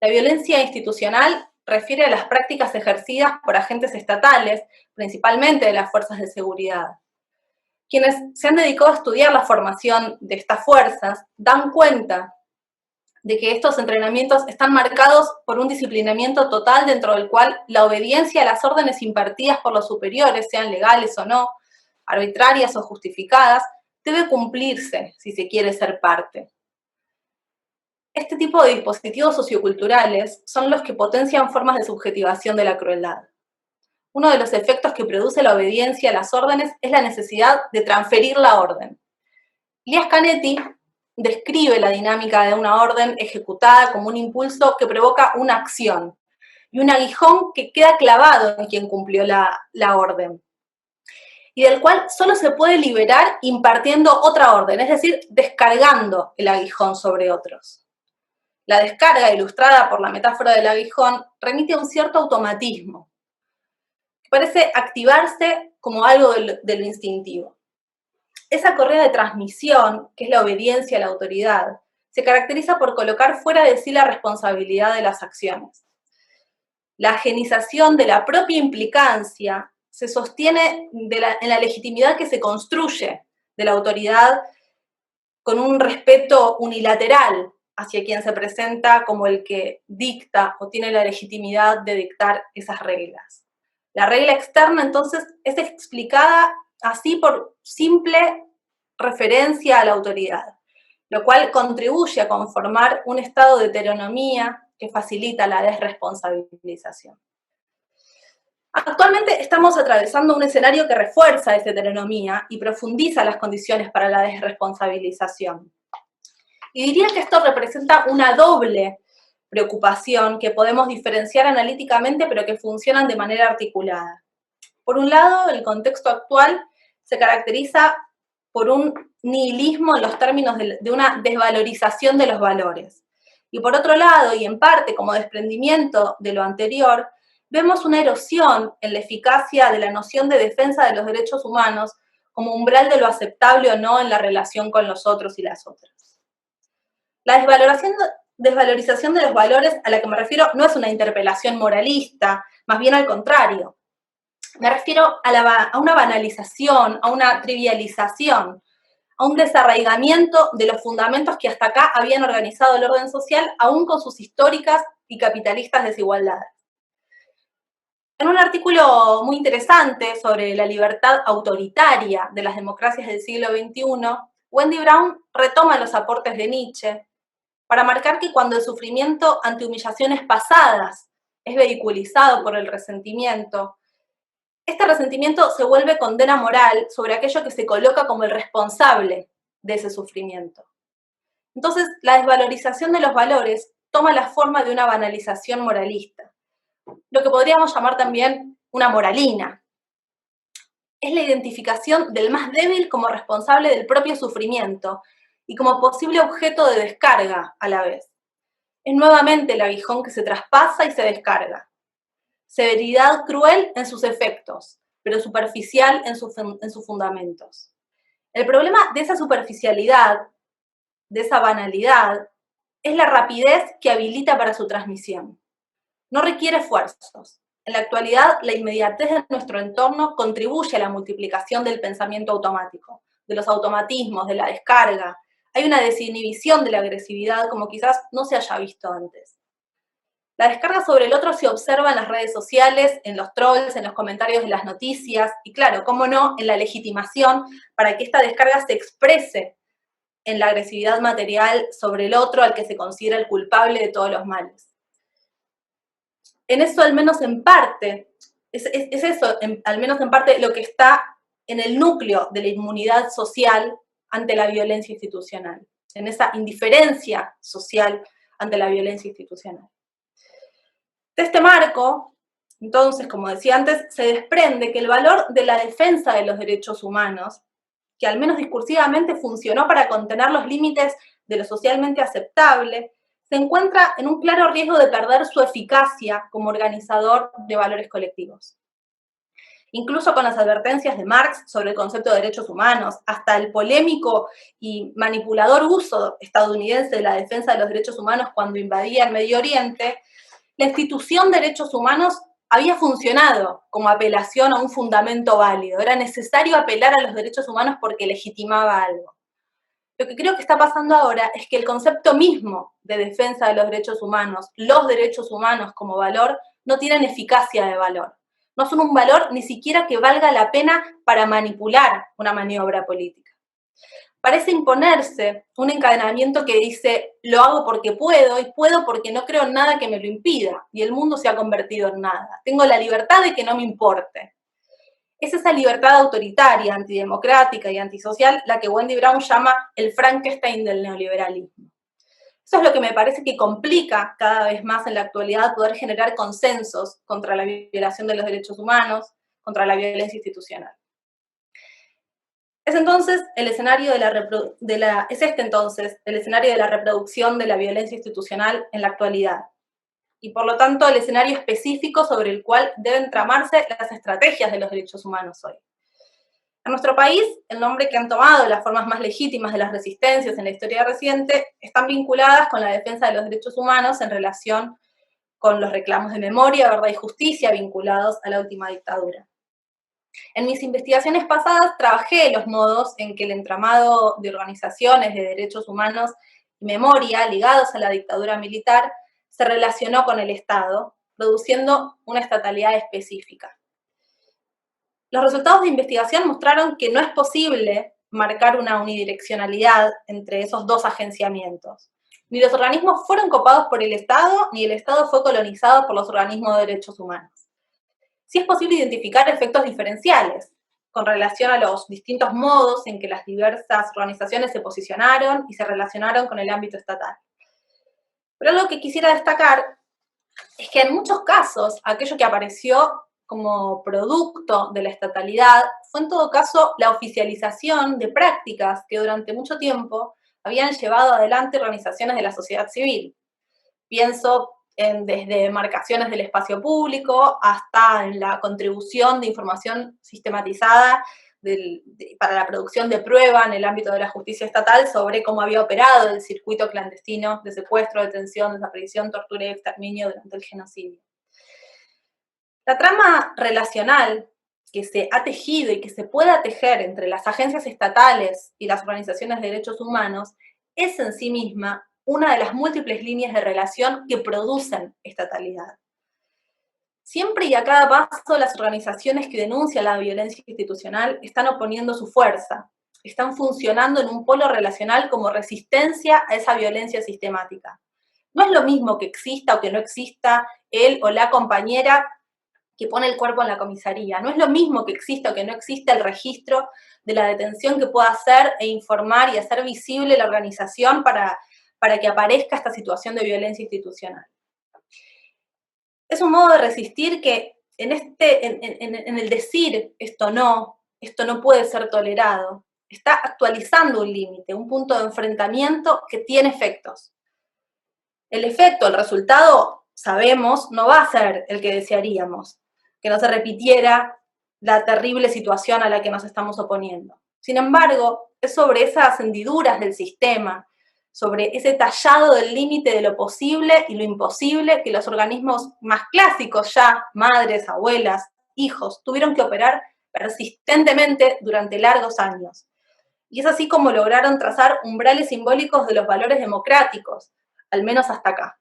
La violencia institucional refiere a las prácticas ejercidas por agentes estatales, principalmente de las fuerzas de seguridad. Quienes se han dedicado a estudiar la formación de estas fuerzas dan cuenta de que estos entrenamientos están marcados por un disciplinamiento total dentro del cual la obediencia a las órdenes impartidas por los superiores, sean legales o no, arbitrarias o justificadas, debe cumplirse si se quiere ser parte. Este tipo de dispositivos socioculturales son los que potencian formas de subjetivación de la crueldad. Uno de los efectos que produce la obediencia a las órdenes es la necesidad de transferir la orden. Elias Canetti describe la dinámica de una orden ejecutada como un impulso que provoca una acción y un aguijón que queda clavado en quien cumplió la orden, y del cual solo se puede liberar impartiendo otra orden, es decir, descargando el aguijón sobre otros. La descarga, ilustrada por la metáfora del aguijón, remite a un cierto automatismo, que parece activarse como algo de lo instintivo. Esa correa de transmisión, que es la obediencia a la autoridad, se caracteriza por colocar fuera de sí la responsabilidad de las acciones. La agenización de la propia implicancia se sostiene en la legitimidad que se construye de la autoridad con un respeto unilateral hacia quien se presenta como el que dicta o tiene la legitimidad de dictar esas reglas. La regla externa, entonces, es explicada así por simple referencia a la autoridad, lo cual contribuye a conformar un estado de heteronomía que facilita la desresponsabilización. Actualmente estamos atravesando un escenario que refuerza esa heteronomía y profundiza las condiciones para la desresponsabilización. Y diría que esto representa una doble preocupación que podemos diferenciar analíticamente, pero que funcionan de manera articulada. Por un lado, el contexto actual se caracteriza por un nihilismo en los términos de una desvalorización de los valores. Y por otro lado, y en parte como desprendimiento de lo anterior, vemos una erosión en la eficacia de la noción de defensa de los derechos humanos como umbral de lo aceptable o no en la relación con los otros y las otras. La desvalorización de los valores a la que me refiero no es una interpelación moralista, más bien al contrario. Me refiero a una banalización, a una trivialización, a un desarraigamiento de los fundamentos que hasta acá habían organizado el orden social, aún con sus históricas y capitalistas desigualdades. En un artículo muy interesante sobre la libertad autoritaria de las democracias del siglo XXI, Wendy Brown retoma los aportes de Nietzsche para marcar que cuando el sufrimiento ante humillaciones pasadas es vehiculizado por el resentimiento, este resentimiento se vuelve condena moral sobre aquello que se coloca como el responsable de ese sufrimiento. Entonces, la desvalorización de los valores toma la forma de una banalización moralista, lo que podríamos llamar también una moralina. Es la identificación del más débil como responsable del propio sufrimiento y como posible objeto de descarga a la vez. Es nuevamente el aguijón que se traspasa y se descarga. Severidad cruel en sus efectos, pero superficial en sus fundamentos. El problema de esa superficialidad, de esa banalidad, es la rapidez que habilita para su transmisión. No requiere esfuerzos. En la actualidad, la inmediatez de nuestro entorno contribuye a la multiplicación del pensamiento automático, de los automatismos, de la descarga. Hay una desinhibición de la agresividad como quizás no se haya visto antes. La descarga sobre el otro se observa en las redes sociales, en los trolls, en los comentarios de las noticias y claro, cómo no, en la legitimación para que esta descarga se exprese en la agresividad material sobre el otro al que se considera el culpable de todos los males. En eso, al menos en parte, es eso, al menos en parte, lo que está en el núcleo de la inmunidad social ante la violencia institucional, en esa indiferencia social ante la violencia institucional. De este marco, entonces, como decía antes, se desprende que el valor de la defensa de los derechos humanos, que al menos discursivamente funcionó para contener los límites de lo socialmente aceptable, se encuentra en un claro riesgo de perder su eficacia como organizador de valores colectivos. Incluso con las advertencias de Marx sobre el concepto de derechos humanos, hasta el polémico y manipulador uso estadounidense de la defensa de los derechos humanos cuando invadía el Medio Oriente, la institución de derechos humanos había funcionado como apelación a un fundamento válido. Era necesario apelar a los derechos humanos porque legitimaba algo. Lo que creo que está pasando ahora es que el concepto mismo de defensa de los derechos humanos, los derechos humanos como valor, no tienen eficacia de valor. No son un valor ni siquiera que valga la pena para manipular una maniobra política. Parece imponerse un encadenamiento que dice, lo hago porque puedo y puedo porque no creo en nada que me lo impida y el mundo se ha convertido en nada. Tengo la libertad de que no me importe. Es esa libertad autoritaria, antidemocrática y antisocial la que Wendy Brown llama el Frankenstein del neoliberalismo. Eso es lo que me parece que complica cada vez más en la actualidad poder generar consensos contra la violación de los derechos humanos, contra la violencia institucional. Es entonces el escenario el escenario de la reproducción de la violencia institucional en la actualidad. Y por lo tanto el escenario específico sobre el cual deben tramarse las estrategias de los derechos humanos hoy. En nuestro país, el nombre que han tomado las formas más legítimas de las resistencias en la historia reciente están vinculadas con la defensa de los derechos humanos en relación con los reclamos de memoria, verdad y justicia vinculados a la última dictadura. En mis investigaciones pasadas trabajé los modos en que el entramado de organizaciones de derechos humanos y memoria ligados a la dictadura militar se relacionó con el Estado, produciendo una estatalidad específica. Los resultados de investigación mostraron que no es posible marcar una unidireccionalidad entre esos dos agenciamientos. Ni los organismos fueron copados por el Estado, ni el Estado fue colonizado por los organismos de derechos humanos. Sí es posible identificar efectos diferenciales con relación a los distintos modos en que las diversas organizaciones se posicionaron y se relacionaron con el ámbito estatal. Pero algo que quisiera destacar es que en muchos casos aquello que apareció como producto de la estatalidad fue en todo caso la oficialización de prácticas que durante mucho tiempo habían llevado adelante organizaciones de la sociedad civil. Pienso desde marcaciones del espacio público hasta en la contribución de información sistematizada para la producción de prueba en el ámbito de la justicia estatal sobre cómo había operado el circuito clandestino de secuestro, detención, desaparición, tortura y exterminio durante el genocidio. La trama relacional que se ha tejido y que se pueda tejer entre las agencias estatales y las organizaciones de derechos humanos es en sí misma una de las múltiples líneas de relación que producen estatalidad. Siempre y a cada paso las organizaciones que denuncian la violencia institucional están oponiendo su fuerza, están funcionando en un polo relacional como resistencia a esa violencia sistemática. No es lo mismo que exista o que no exista él o la compañera que pone el cuerpo en la comisaría. No es lo mismo que exista o que no exista el registro de la detención que pueda hacer e informar y hacer visible la organización para que aparezca esta situación de violencia institucional. Es un modo de resistir que en el decir esto no puede ser tolerado, está actualizando un límite, un punto de enfrentamiento que tiene efectos. El efecto, el resultado, sabemos, no va a ser el que desearíamos, que no se repitiera la terrible situación a la que nos estamos oponiendo. Sin embargo, es sobre esas hendiduras del sistema, sobre ese tallado del límite de lo posible y lo imposible que los organismos más clásicos ya, madres, abuelas, hijos, tuvieron que operar persistentemente durante largos años. Y es así como lograron trazar umbrales simbólicos de los valores democráticos, al menos hasta acá.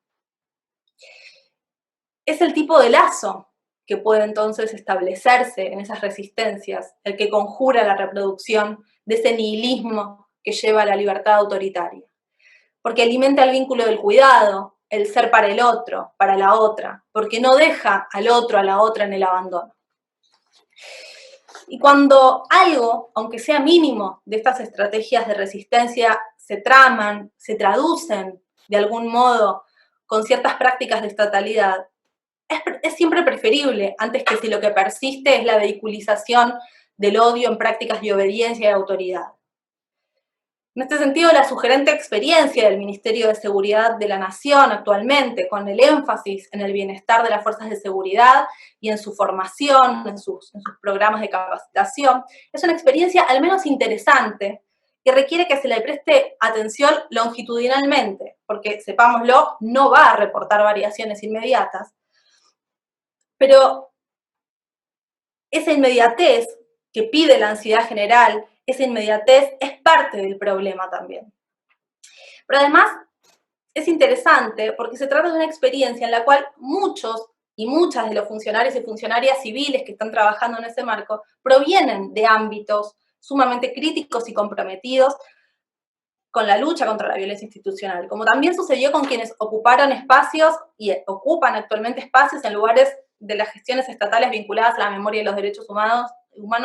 Es el tipo de lazo que puede entonces establecerse en esas resistencias, el que conjura la reproducción de ese nihilismo que lleva a la libertad autoritaria. Porque alimenta el vínculo del cuidado, el ser para el otro, para la otra, porque no deja al otro, a la otra en el abandono. Y cuando algo, aunque sea mínimo, de estas estrategias de resistencia se traman, se traducen de algún modo con ciertas prácticas de estatalidad, es siempre preferible antes que si lo que persiste es la vehiculización del odio en prácticas de obediencia y autoridad. En este sentido, la sugerente experiencia del Ministerio de Seguridad de la Nación actualmente, con el énfasis en el bienestar de las fuerzas de seguridad y en su formación, en sus programas de capacitación, es una experiencia al menos interesante que requiere que se le preste atención longitudinalmente, porque, sepámoslo, no va a reportar variaciones inmediatas, pero esa inmediatez que pide la ansiedad general, esa inmediatez es parte del problema también. Pero además es interesante porque se trata de una experiencia en la cual muchos y muchas de los funcionarios y funcionarias civiles que están trabajando en ese marco provienen de ámbitos sumamente críticos y comprometidos con la lucha contra la violencia institucional, como también sucedió con quienes ocuparon espacios y ocupan actualmente espacios en lugares de las gestiones estatales vinculadas a la memoria y los derechos humanos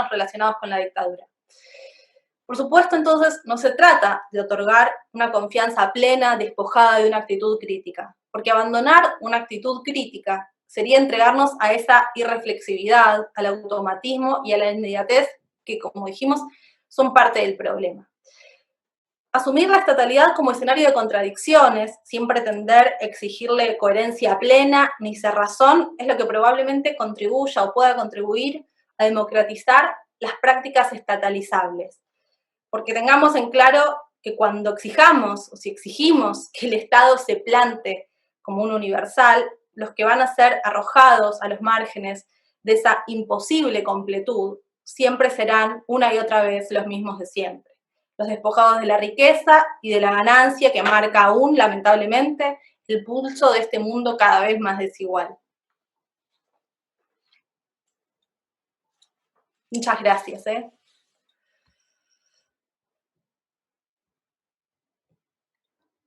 relacionados con la dictadura. Por supuesto, entonces, no se trata de otorgar una confianza plena, despojada de una actitud crítica, porque abandonar una actitud crítica sería entregarnos a esa irreflexividad, al automatismo y a la inmediatez que, como dijimos, son parte del problema. Asumir la estatalidad como escenario de contradicciones, sin pretender exigirle coherencia plena ni cerrazón, es lo que probablemente contribuya o pueda contribuir a democratizar las prácticas estatalizables. Porque tengamos en claro que cuando exijamos, o si exigimos que el Estado se plante como un universal, los que van a ser arrojados a los márgenes de esa imposible completud siempre serán una y otra vez los mismos de siempre. Los despojados de la riqueza y de la ganancia que marca aún, lamentablemente, el pulso de este mundo cada vez más desigual. Muchas gracias.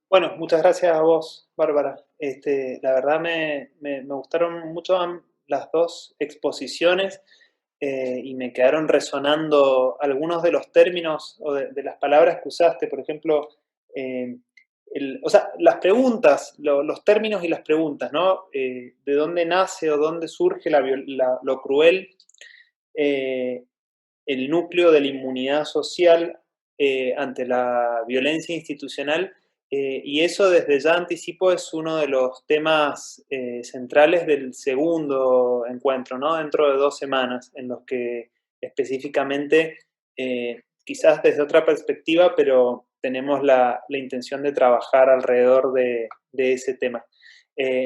Bueno, muchas gracias a vos, Bárbara. La verdad me gustaron mucho las dos exposiciones y me quedaron resonando algunos de los términos o de las palabras que usaste, por ejemplo, las preguntas, los términos y las preguntas, ¿no? De dónde nace o dónde surge lo cruel, el núcleo de la inmunidad social ante la violencia institucional. Y eso desde ya anticipo es uno de los temas centrales del segundo encuentro, ¿no? Dentro de 2 semanas, en los que específicamente, quizás desde otra perspectiva, pero tenemos la intención de trabajar alrededor de ese tema.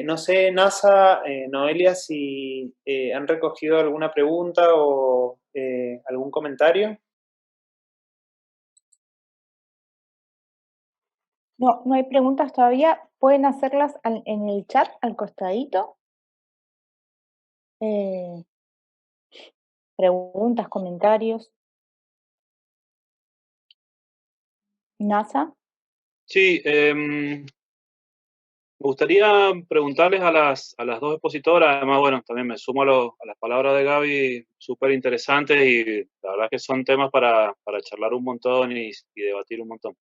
No sé, Nasa, Noelia, si han recogido alguna pregunta o algún comentario. No, no hay preguntas todavía. Pueden hacerlas en el chat al costadito. Preguntas, comentarios. NASA. Sí, Me gustaría preguntarles a las dos expositoras, además, bueno, también me sumo a las palabras de Gaby, súper interesantes, y la verdad que son temas para charlar un montón y debatir un montón.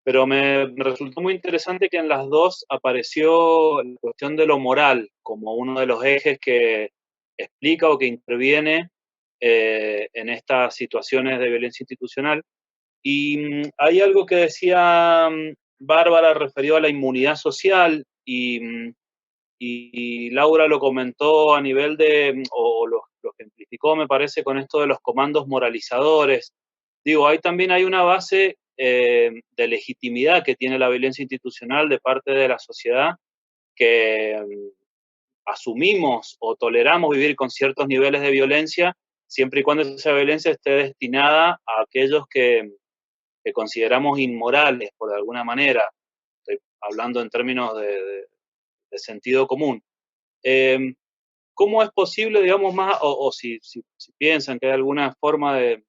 Pero me resultó muy interesante que en las dos apareció la cuestión de lo moral como uno de los ejes que explica o que interviene en estas situaciones de violencia institucional. Y hay algo que decía Bárbara referido a la inmunidad social, y Laura lo comentó a nivel de, o lo ejemplificó, me parece, con esto de los comandos moralizadores. Digo, ahí también hay una base de legitimidad que tiene la violencia institucional de parte de la sociedad, que asumimos o toleramos vivir con ciertos niveles de violencia, siempre y cuando esa violencia esté destinada a aquellos que consideramos inmorales, por alguna manera. Estoy hablando en términos de sentido común. ¿Cómo es posible, digamos, más, o si piensan que hay alguna forma de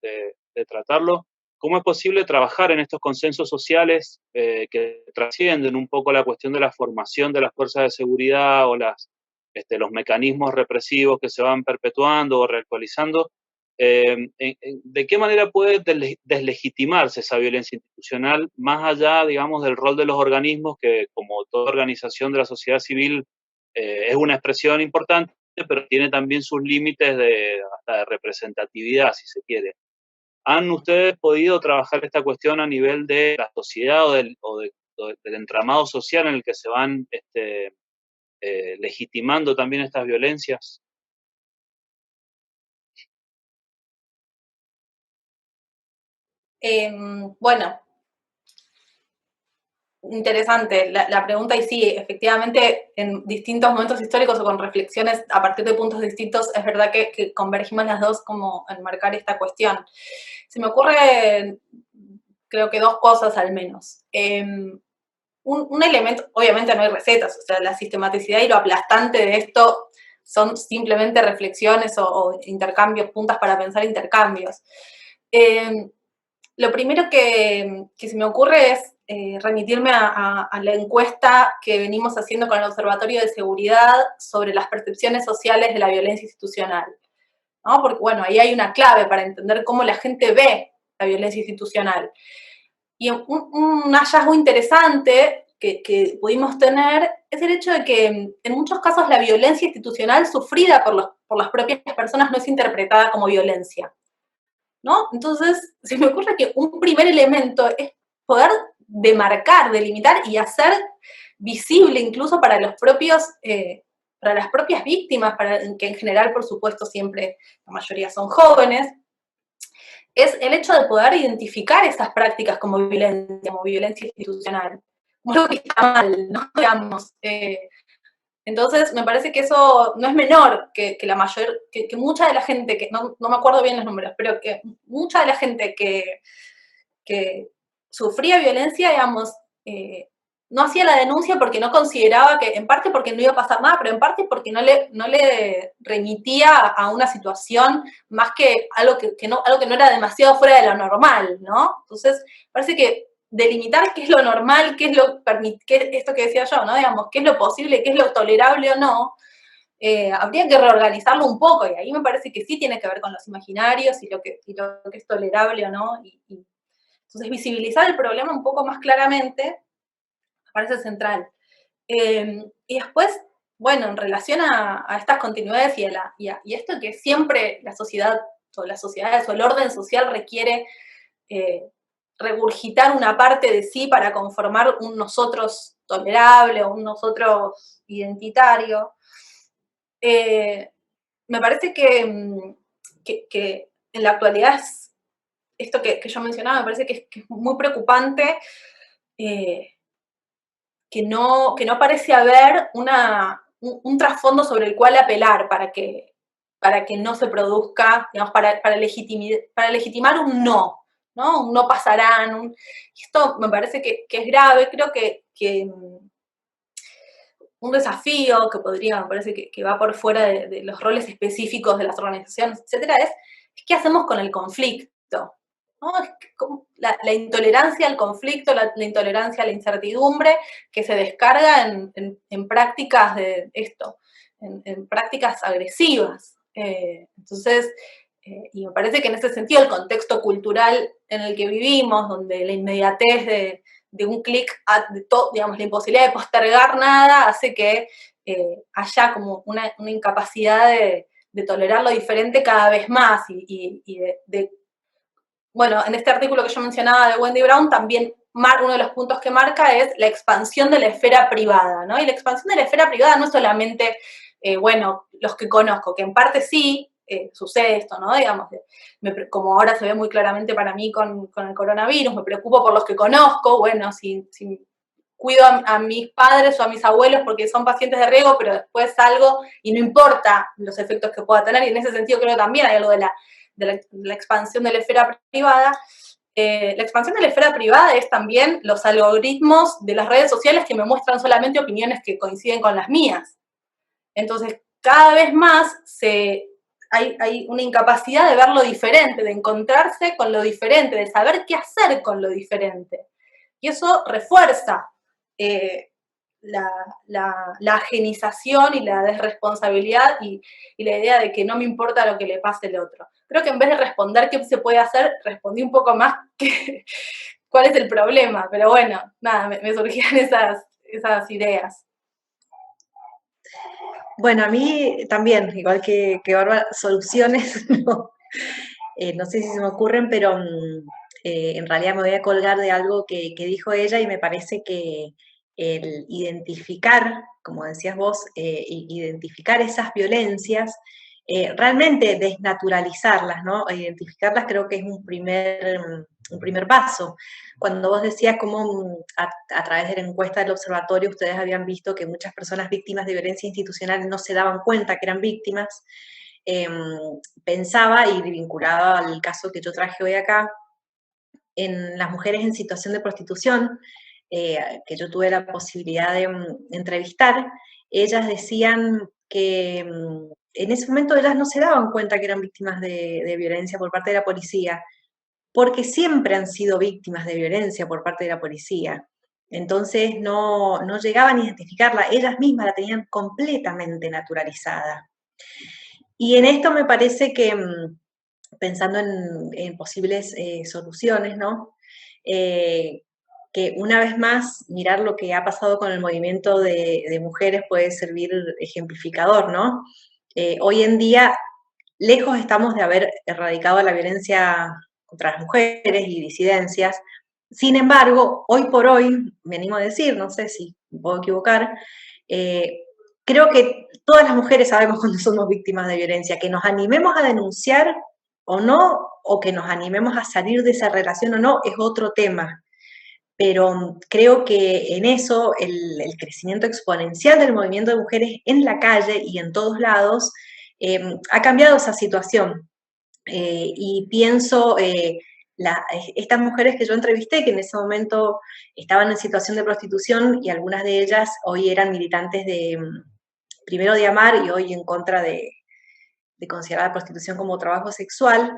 tratarlo, cómo es posible trabajar en estos consensos sociales que trascienden un poco la cuestión de la formación de las fuerzas de seguridad o los mecanismos represivos que se van perpetuando o reactualizando? ¿De qué manera puede deslegitimarse esa violencia institucional más allá, digamos, del rol de los organismos que, como toda organización de la sociedad civil, es una expresión importante, pero tiene también sus límites hasta de representatividad, si se quiere? ¿Han ustedes podido trabajar esta cuestión a nivel de la sociedad o del entramado social en el que se van legitimando también estas violencias? Bueno, interesante la pregunta, y sí, efectivamente, en distintos momentos históricos o con reflexiones a partir de puntos distintos, es verdad que convergimos las dos como en marcar esta cuestión. Se me ocurre, creo que dos cosas al menos. Un elemento, obviamente no hay recetas, o sea, la sistematicidad y lo aplastante de esto son simplemente reflexiones o intercambios, puntas para pensar intercambios. Lo primero que se me ocurre es remitirme a la encuesta que venimos haciendo con el Observatorio de Seguridad sobre las percepciones sociales de la violencia institucional, ¿no? Porque, bueno, ahí hay una clave para entender cómo la gente ve la violencia institucional. Y un hallazgo interesante que pudimos tener es el hecho de que en muchos casos la violencia institucional sufrida por las propias personas no es interpretada como violencia, ¿no? Entonces, se me ocurre que un primer elemento es poder demarcar, delimitar y hacer visible incluso para los propios, para las propias víctimas, que en general, por supuesto, siempre la mayoría son jóvenes, es el hecho de poder identificar estas prácticas como violencia institucional, como algo que está mal, ¿no? Digamos. Entonces, me parece que eso no es menor, que mucha de la gente, que no me acuerdo bien los números, pero que mucha de la gente que sufría violencia, digamos, no hacía la denuncia porque no consideraba que, en parte porque no iba a pasar nada, pero en parte porque no le remitía a una situación más que algo que no era demasiado fuera de lo normal, ¿no? Entonces, parece que delimitar qué es lo normal, qué es esto que decía yo, ¿no? Digamos, qué es lo posible, qué es lo tolerable o no, habría que reorganizarlo un poco, y ahí me parece que sí tiene que ver con los imaginarios y lo que es tolerable o no, entonces visibilizar el problema un poco más claramente me parece central. Y después, bueno, en relación a estas continuidades y esto que siempre la sociedad o las sociedades o el orden social requiere regurgitar una parte de sí para conformar un nosotros tolerable o un nosotros identitario. Me parece que en la actualidad esto que yo mencionaba me parece que es muy preocupante, que no parece haber un trasfondo sobre el cual apelar para que no se produzca, digamos, para legitimar un no, ¿no? Un no pasarán. Esto me parece que es grave. Creo que un desafío que me parece que va por fuera de los roles específicos de las organizaciones, etcétera, es qué hacemos con el conflicto, ¿no? Es como la intolerancia al conflicto, la intolerancia a la incertidumbre, que se descarga en prácticas de esto, en prácticas agresivas. Entonces, y me parece que en ese sentido el contexto cultural en el que vivimos, donde la inmediatez de un clic, digamos, la imposibilidad de postergar nada, hace que haya como una incapacidad de tolerar lo diferente cada vez más y bueno, en este artículo que yo mencionaba de Wendy Brown, también uno de los puntos que marca es la expansión de la esfera privada, ¿no? Y la expansión de la esfera privada no es solamente, bueno, los que conozco, que en parte sí sucede esto, ¿no? Digamos, como ahora se ve muy claramente para mí con el coronavirus, me preocupo por los que conozco, bueno, si cuido a mis padres o a mis abuelos porque son pacientes de riesgo, pero después salgo y no importa los efectos que pueda tener, y en ese sentido creo que también hay algo de la expansión de la esfera privada. La expansión de la esfera privada es también los algoritmos de las redes sociales que me muestran solamente opiniones que coinciden con las mías. Entonces, cada vez más hay una incapacidad de ver lo diferente, de encontrarse con lo diferente, de saber qué hacer con lo diferente. Y eso refuerza la agenización y la desresponsabilidad y la idea de que no me importa lo que le pase al otro. Creo que en vez de responder qué se puede hacer, respondí un poco más que cuál es el problema, pero bueno, nada, me surgían esas ideas. Bueno, a mí también, igual que Bárbara, soluciones no sé si se me ocurren, pero en realidad me voy a colgar de algo que dijo ella y me parece que el identificar, como decías vos, identificar esas violencias, realmente desnaturalizarlas, ¿no? Identificarlas creo que es un primer paso. Cuando vos decías cómo a través de la encuesta del observatorio ustedes habían visto que muchas personas víctimas de violencia institucional no se daban cuenta que eran víctimas, pensaba y vinculaba al caso que yo traje hoy acá, en las mujeres en situación de prostitución, que yo tuve la posibilidad de entrevistar. Ellas decían que en ese momento ellas no se daban cuenta que eran víctimas de violencia por parte de la policía, porque siempre han sido víctimas de violencia por parte de la policía. Entonces no llegaban a identificarla, ellas mismas la tenían completamente naturalizada. Y en esto me parece que, pensando en posibles soluciones, ¿no? Que una vez más mirar lo que ha pasado con el movimiento de mujeres puede servir ejemplificador, ¿no? Hoy en día, lejos estamos de haber erradicado la violencia contra las mujeres y disidencias. Sin embargo, hoy por hoy, me animo a decir, no sé si me puedo equivocar, creo que todas las mujeres sabemos cuando somos víctimas de violencia, que nos animemos a denunciar o no, o que nos animemos a salir de esa relación o no, es otro tema. Pero creo que en eso el crecimiento exponencial del movimiento de mujeres en la calle y en todos lados ha cambiado esa situación. Y pienso, estas mujeres que yo entrevisté, que en ese momento estaban en situación de prostitución y algunas de ellas hoy eran militantes primero de AMAR y hoy en contra de considerar la prostitución como trabajo sexual,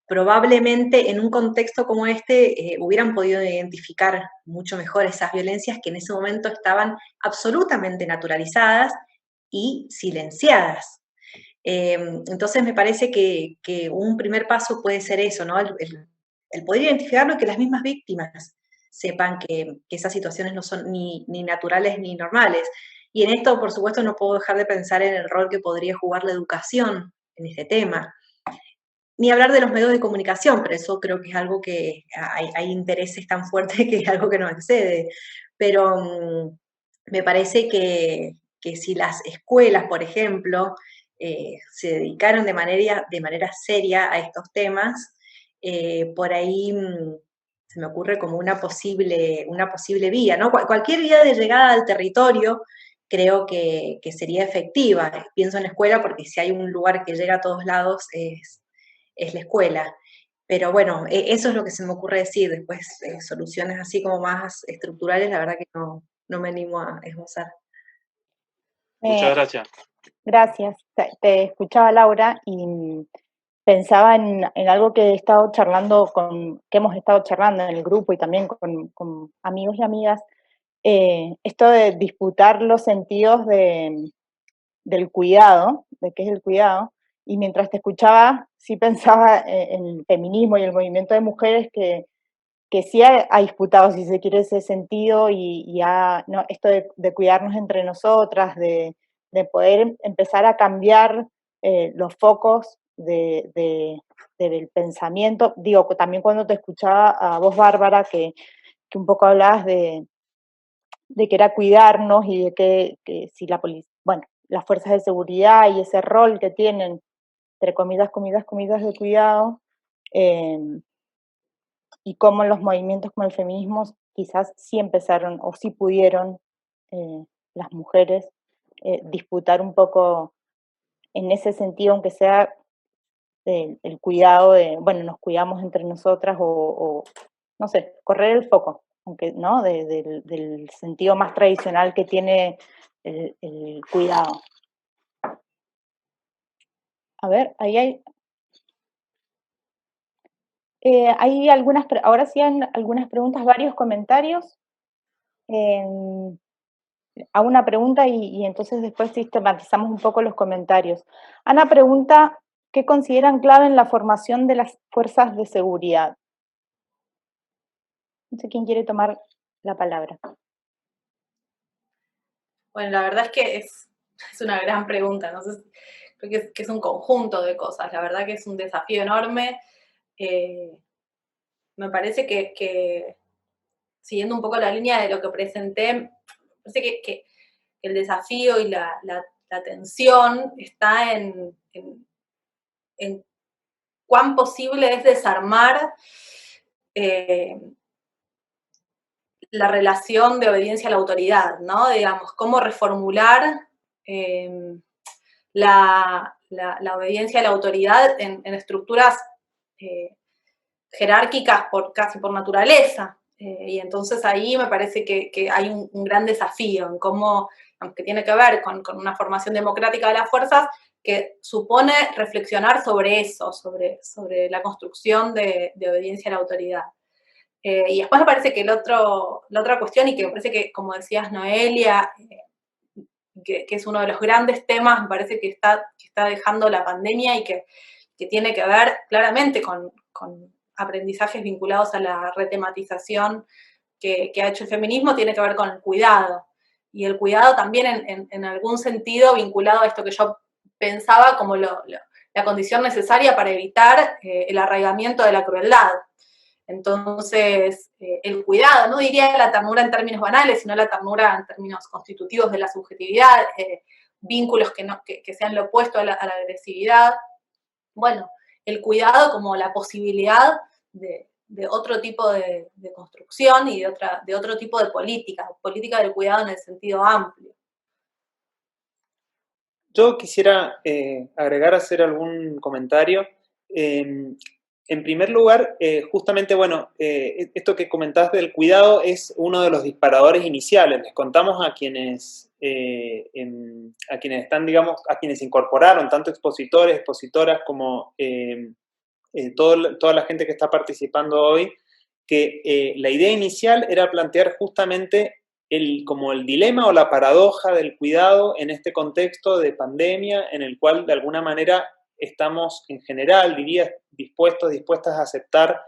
probablemente en un contexto como este hubieran podido identificar mucho mejor esas violencias que en ese momento estaban absolutamente naturalizadas y silenciadas. Entonces me parece que un primer paso puede ser eso, ¿no? El poder identificarlo y que las mismas víctimas sepan que esas situaciones no son ni naturales ni normales. Y en esto, por supuesto, no puedo dejar de pensar en el rol que podría jugar la educación en este tema. Ni hablar de los medios de comunicación, pero eso creo que es algo que hay intereses tan fuertes que es algo que nos excede. Pero me parece que si las escuelas, por ejemplo, se dedicaron de manera seria a estos temas, por ahí se me ocurre como una posible vía, ¿no? Cualquier vía de llegada al territorio creo que sería efectiva. Pienso en la escuela porque si hay un lugar que llega a todos lados es la escuela. Pero bueno, eso es lo que se me ocurre decir. Después, soluciones así como más estructurales, la verdad que no me animo a esbozar. Muchas gracias. Gracias. Te escuchaba, Laura, y pensaba en algo que he estado charlando que hemos estado charlando en el grupo y también con amigos y amigas, esto de disputar los sentidos del cuidado, de qué es el cuidado, y mientras te escuchaba, sí pensaba en el feminismo y el movimiento de mujeres que sí ha disputado, si se quiere, ese sentido y ¿no? Esto de cuidarnos entre nosotras, de poder empezar a cambiar los focos del pensamiento. Digo, también cuando te escuchaba a vos, Bárbara, que un poco hablabas de que era cuidarnos y de que si la policía, bueno, las fuerzas de seguridad y ese rol que tienen, entre comidas de cuidado, y cómo los movimientos como el feminismo quizás sí empezaron o sí pudieron las mujeres disputar un poco en ese sentido, aunque sea el cuidado de, bueno, nos cuidamos entre nosotras o no sé, correr el foco, aunque, ¿no? Del sentido más tradicional que tiene el cuidado. A ver, ahí hay algunas, ahora sí hay algunas preguntas, varios comentarios. Hago una pregunta y entonces después sistematizamos un poco los comentarios. Ana pregunta, ¿qué consideran clave en la formación de las fuerzas de seguridad? No sé quién quiere tomar la palabra. Bueno, la verdad es que es una gran pregunta, entonces creo que es un conjunto de cosas, la verdad que es un desafío enorme. Me parece que siguiendo un poco la línea de lo que presenté, me parece que el desafío y la tensión está en cuán posible es desarmar la relación de obediencia a la autoridad, ¿no? Digamos, cómo reformular la obediencia a la autoridad en estructuras jerárquicas casi por naturaleza. Y entonces ahí me parece que hay un gran desafío en cómo, aunque tiene que ver con una formación democrática de las fuerzas, que supone reflexionar sobre eso, sobre la construcción de obediencia a la autoridad. Y después me parece que la otra cuestión, y que me parece que, como decías, Noelia, que es uno de los grandes temas, me parece que está dejando la pandemia y que tiene que ver claramente con aprendizajes vinculados a la retematización que ha hecho el feminismo, tiene que ver con el cuidado. Y el cuidado también en algún sentido vinculado a esto que yo pensaba como la condición necesaria para evitar el arraigamiento de la crueldad. Entonces, el cuidado, no diría la ternura en términos banales, sino la ternura en términos constitutivos de la subjetividad, vínculos que sean lo opuesto a la agresividad. Bueno, el cuidado como la posibilidad de otro tipo de construcción y de otro tipo de política del cuidado en el sentido amplio. Yo quisiera agregar, hacer algún comentario. En primer lugar, justamente, bueno, esto que comentás del cuidado es uno de los disparadores iniciales. Les contamos a quienes están, digamos, a quienes incorporaron, tanto expositores, expositoras, como toda la gente que está participando hoy, que la idea inicial era plantear justamente como el dilema o la paradoja del cuidado en este contexto de pandemia, en el cual de alguna manera estamos en general, diría, dispuestas a aceptar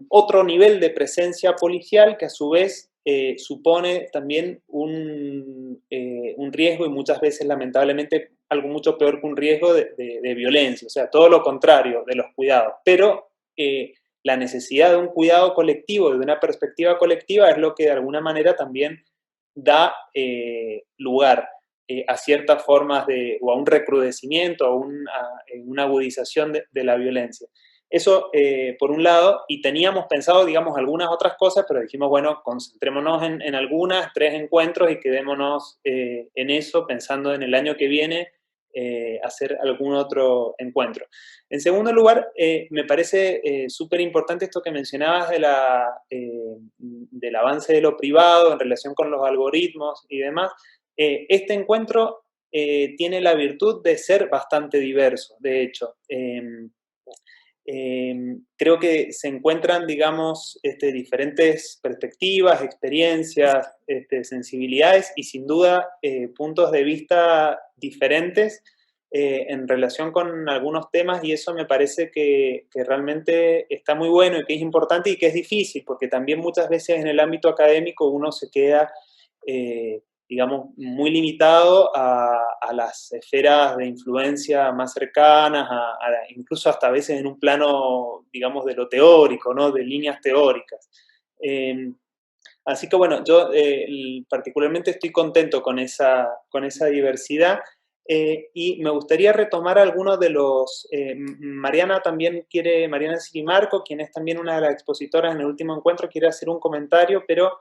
otro nivel de presencia policial que a su vez supone también un riesgo y muchas veces lamentablemente algo mucho peor que un riesgo de violencia, o sea, todo lo contrario de los cuidados. Pero la necesidad de un cuidado colectivo, de una perspectiva colectiva, es lo que de alguna manera también da lugar a ciertas formas o a un recrudecimiento, a una agudización de la violencia. Eso por un lado, y teníamos pensado, digamos, algunas otras cosas, pero dijimos, bueno, concentrémonos en algunas, 3 encuentros y quedémonos en eso, pensando en el año que viene hacer algún otro encuentro. En segundo lugar, me parece súper importante esto que mencionabas del avance de lo privado en relación con los algoritmos y demás. Este encuentro tiene la virtud de ser bastante diverso, de hecho. Creo que se encuentran, digamos, diferentes perspectivas, experiencias, sensibilidades y sin duda puntos de vista diferentes en relación con algunos temas, y eso me parece que realmente está muy bueno y que es importante y que es difícil, porque también muchas veces en el ámbito académico uno se queda digamos, muy limitado a las esferas de influencia más cercanas, incluso hasta a veces en un plano, digamos, de lo teórico, ¿no? De líneas teóricas. Así que bueno, yo particularmente estoy contento con esa diversidad y me gustaría retomar algunos de los... Mariana Sirimarco, quien es también una de las expositoras en el último encuentro, quiere hacer un comentario, pero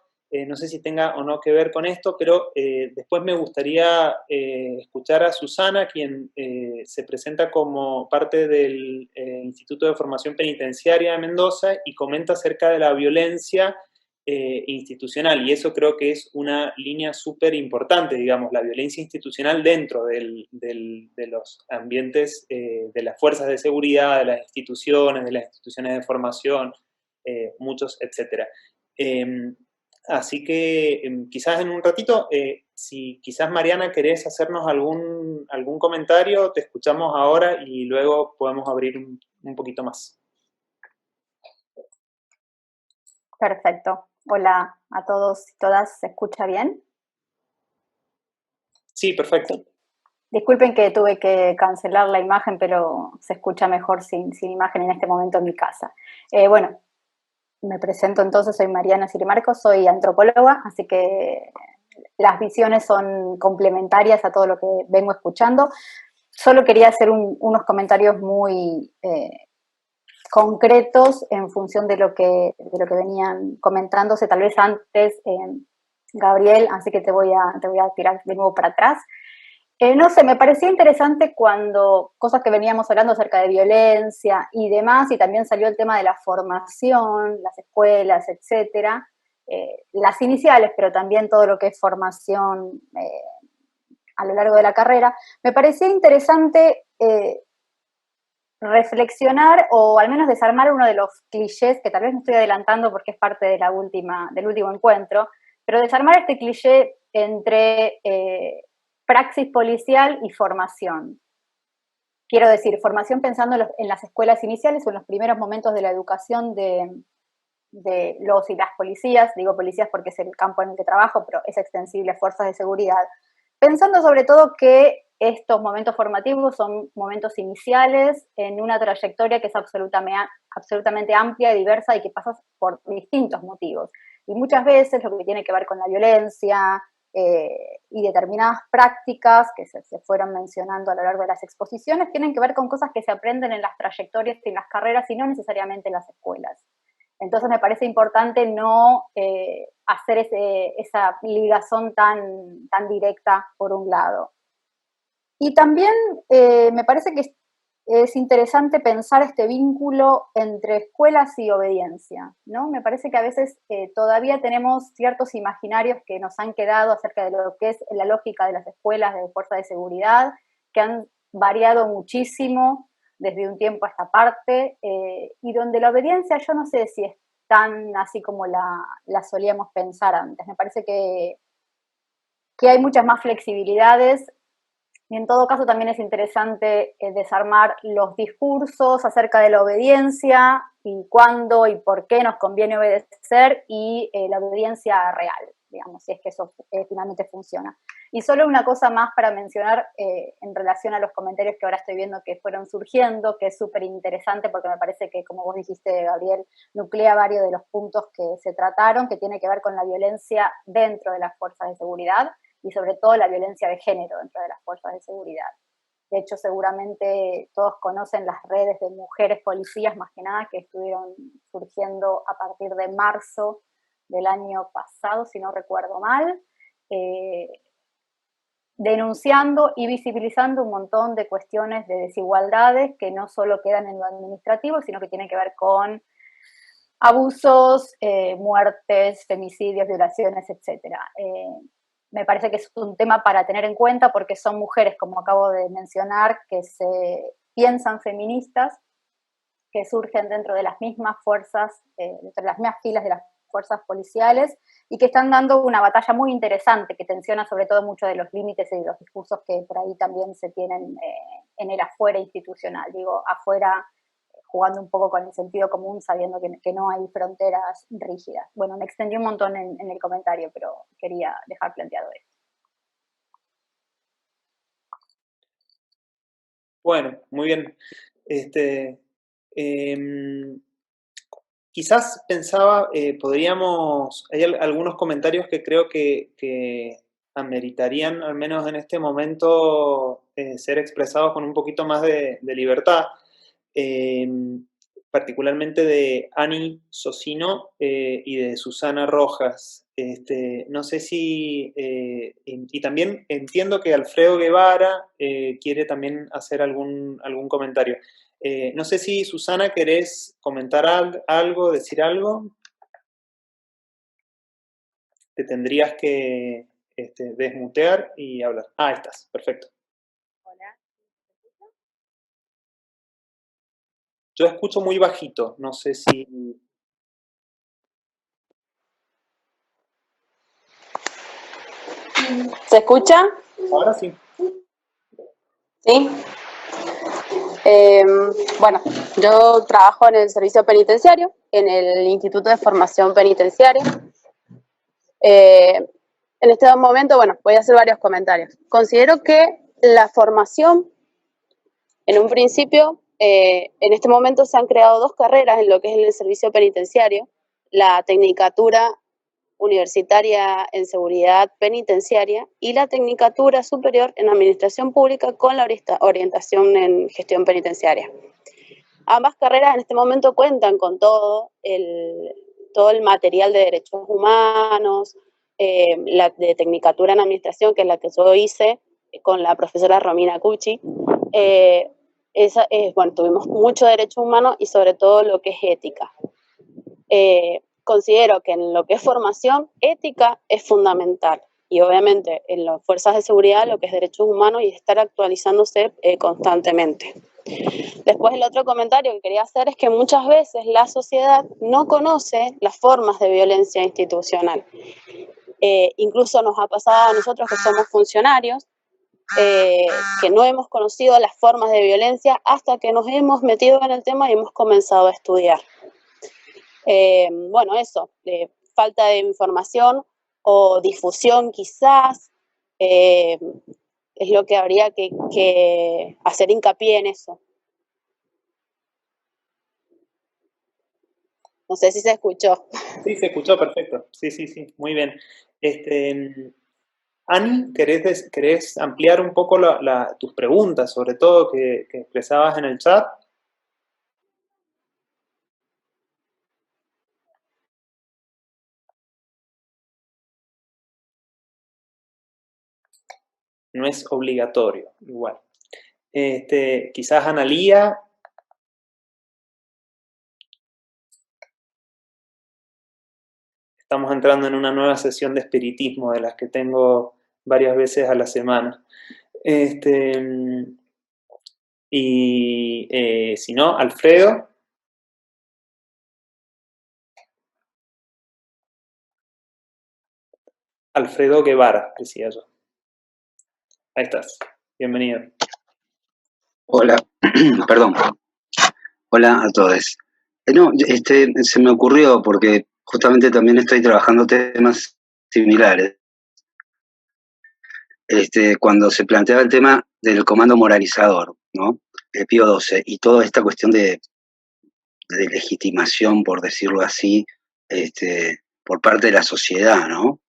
no sé si tenga o no que ver con esto, pero después me gustaría escuchar a Susana, quien se presenta como parte del Instituto de Formación Penitenciaria de Mendoza y comenta acerca de la violencia institucional, y eso creo que es una línea súper importante, digamos, la violencia institucional dentro de los ambientes de las fuerzas de seguridad, de las instituciones de formación, muchos, etcétera. Así que quizás en un ratito, si quizás Mariana querés hacernos algún comentario, te escuchamos ahora y luego podemos abrir un poquito más. Perfecto. Hola a todos y todas, ¿se escucha bien? Sí, perfecto. Sí. Disculpen que tuve que cancelar la imagen, pero se escucha mejor sin imagen en este momento en mi casa. Bueno, me presento entonces, soy Mariana Sirimarco, soy antropóloga, así que las visiones son complementarias a todo lo que vengo escuchando. Solo quería hacer unos comentarios muy concretos en función de lo que venían comentándose, tal vez antes, Gabriel, así que te voy a tirar de nuevo para atrás. No sé, me parecía interesante cuando cosas que veníamos hablando acerca de violencia y demás, y también salió el tema de la formación, las escuelas, etcétera, las iniciales, pero también todo lo que es formación a lo largo de la carrera. Me parecía interesante reflexionar o al menos desarmar uno de los clichés, que tal vez me estoy adelantando porque es parte de del último encuentro, pero desarmar este cliché entre praxis policial y formación. Quiero decir, formación pensando en las escuelas iniciales o en los primeros momentos de la educación de los y las policías, digo policías porque es el campo en el que trabajo, pero es extensible a fuerzas de seguridad, pensando sobre todo que estos momentos formativos son momentos iniciales en una trayectoria que es absolutamente amplia y diversa y que pasa por distintos motivos. Y muchas veces lo que tiene que ver con la violencia y determinadas prácticas que se fueron mencionando a lo largo de las exposiciones tienen que ver con cosas que se aprenden en las trayectorias y en las carreras y no necesariamente en las escuelas. Entonces me parece importante no hacer esa ligazón tan directa por un lado. Y también me parece que es interesante pensar este vínculo entre escuelas y obediencia, ¿no? Me parece que a veces todavía tenemos ciertos imaginarios que nos han quedado acerca de lo que es la lógica de las escuelas de fuerza de seguridad, que han variado muchísimo desde un tiempo a esta parte, y donde la obediencia yo no sé si es tan así como la solíamos pensar antes. Me parece que hay muchas más flexibilidades. Y en todo caso también es interesante desarmar los discursos acerca de la obediencia y cuándo y por qué nos conviene obedecer y la obediencia real, digamos, si es que eso finalmente funciona. Y solo una cosa más para mencionar en relación a los comentarios que ahora estoy viendo que fueron surgiendo, que es súper interesante porque me parece que, como vos dijiste, Gabriel, nuclea varios de los puntos que se trataron, que tiene que ver con la violencia dentro de las fuerzas de seguridad, y sobre todo la violencia de género dentro de las fuerzas de seguridad. De hecho, seguramente todos conocen las redes de mujeres policías, más que nada, que estuvieron surgiendo a partir de marzo del año pasado, si no recuerdo mal, denunciando y visibilizando un montón de cuestiones de desigualdades que no solo quedan en lo administrativo, sino que tienen que ver con abusos, muertes, femicidios, violaciones, etc. me parece que es un tema para tener en cuenta porque son mujeres, como acabo de mencionar, que se piensan feministas, que surgen dentro de las mismas fuerzas, dentro de las mismas filas de las fuerzas policiales, y que están dando una batalla muy interesante, que tensiona sobre todo mucho de los límites y de los discursos que por ahí también se tienen en el afuera institucional. Digo, afuera, jugando un poco con el sentido común, sabiendo que no hay fronteras rígidas. Bueno, me extendí un montón en el comentario, pero quería dejar planteado esto. Bueno, muy bien. Quizás pensaba, hay algunos comentarios que creo que ameritarían, al menos en este momento, ser expresados con un poquito más de libertad, particularmente de Ani Socino y de Susana Rojas. No sé si, y también entiendo que Alfredo Guevara quiere también hacer algún comentario. No sé si, Susana, ¿querés comentar algo, decir algo? Te tendrías que desmutear y hablar. Ah, ahí estás, perfecto. Hola. Yo escucho muy bajito, no sé si... ¿Se escucha? Ahora sí. Sí. Bueno, yo trabajo en el servicio penitenciario, en el Instituto de Formación Penitenciaria. En este momento, bueno, voy a hacer varios comentarios. Considero que la formación, en un principio, en este momento se han creado 2 carreras en lo que es el servicio penitenciario, la Tecnicatura Universitaria en Seguridad Penitenciaria y la Tecnicatura Superior en Administración Pública con la orientación en Gestión Penitenciaria. Ambas carreras en este momento cuentan con todo el material de derechos humanos, la de Tecnicatura en Administración, que es la que yo hice con la profesora Romina Cucci. Bueno, tuvimos mucho derecho humano y sobre todo lo que es ética. Considero que en lo que es formación, ética es fundamental. Y obviamente en las fuerzas de seguridad lo que es derechos humanos y estar actualizándose constantemente. Después el otro comentario que quería hacer es que muchas veces la sociedad no conoce las formas de violencia institucional. Incluso nos ha pasado a nosotros que somos funcionarios, que no hemos conocido las formas de violencia hasta que nos hemos metido en el tema y hemos comenzado a estudiar. Bueno, eso, falta de información o difusión quizás, es lo que habría que hacer hincapié en eso. No sé si se escuchó. Sí, se escuchó, perfecto. Sí, muy bien. Ani, ¿querés ampliar un poco tus preguntas, sobre todo que expresabas en el chat? No es obligatorio, igual. Quizás Analía. Estamos entrando en una nueva sesión de espiritismo, de las que tengo varias veces a la semana. Y si no, Alfredo. Alfredo Guevara, decía yo. Ahí estás. Bienvenido. Hola, perdón. Hola a todos. No, se me ocurrió porque justamente también estoy trabajando temas similares. Cuando se planteaba el tema del comando moralizador, ¿no? El Pío XII y toda esta cuestión de legitimación, por decirlo así, por parte de la sociedad, ¿no?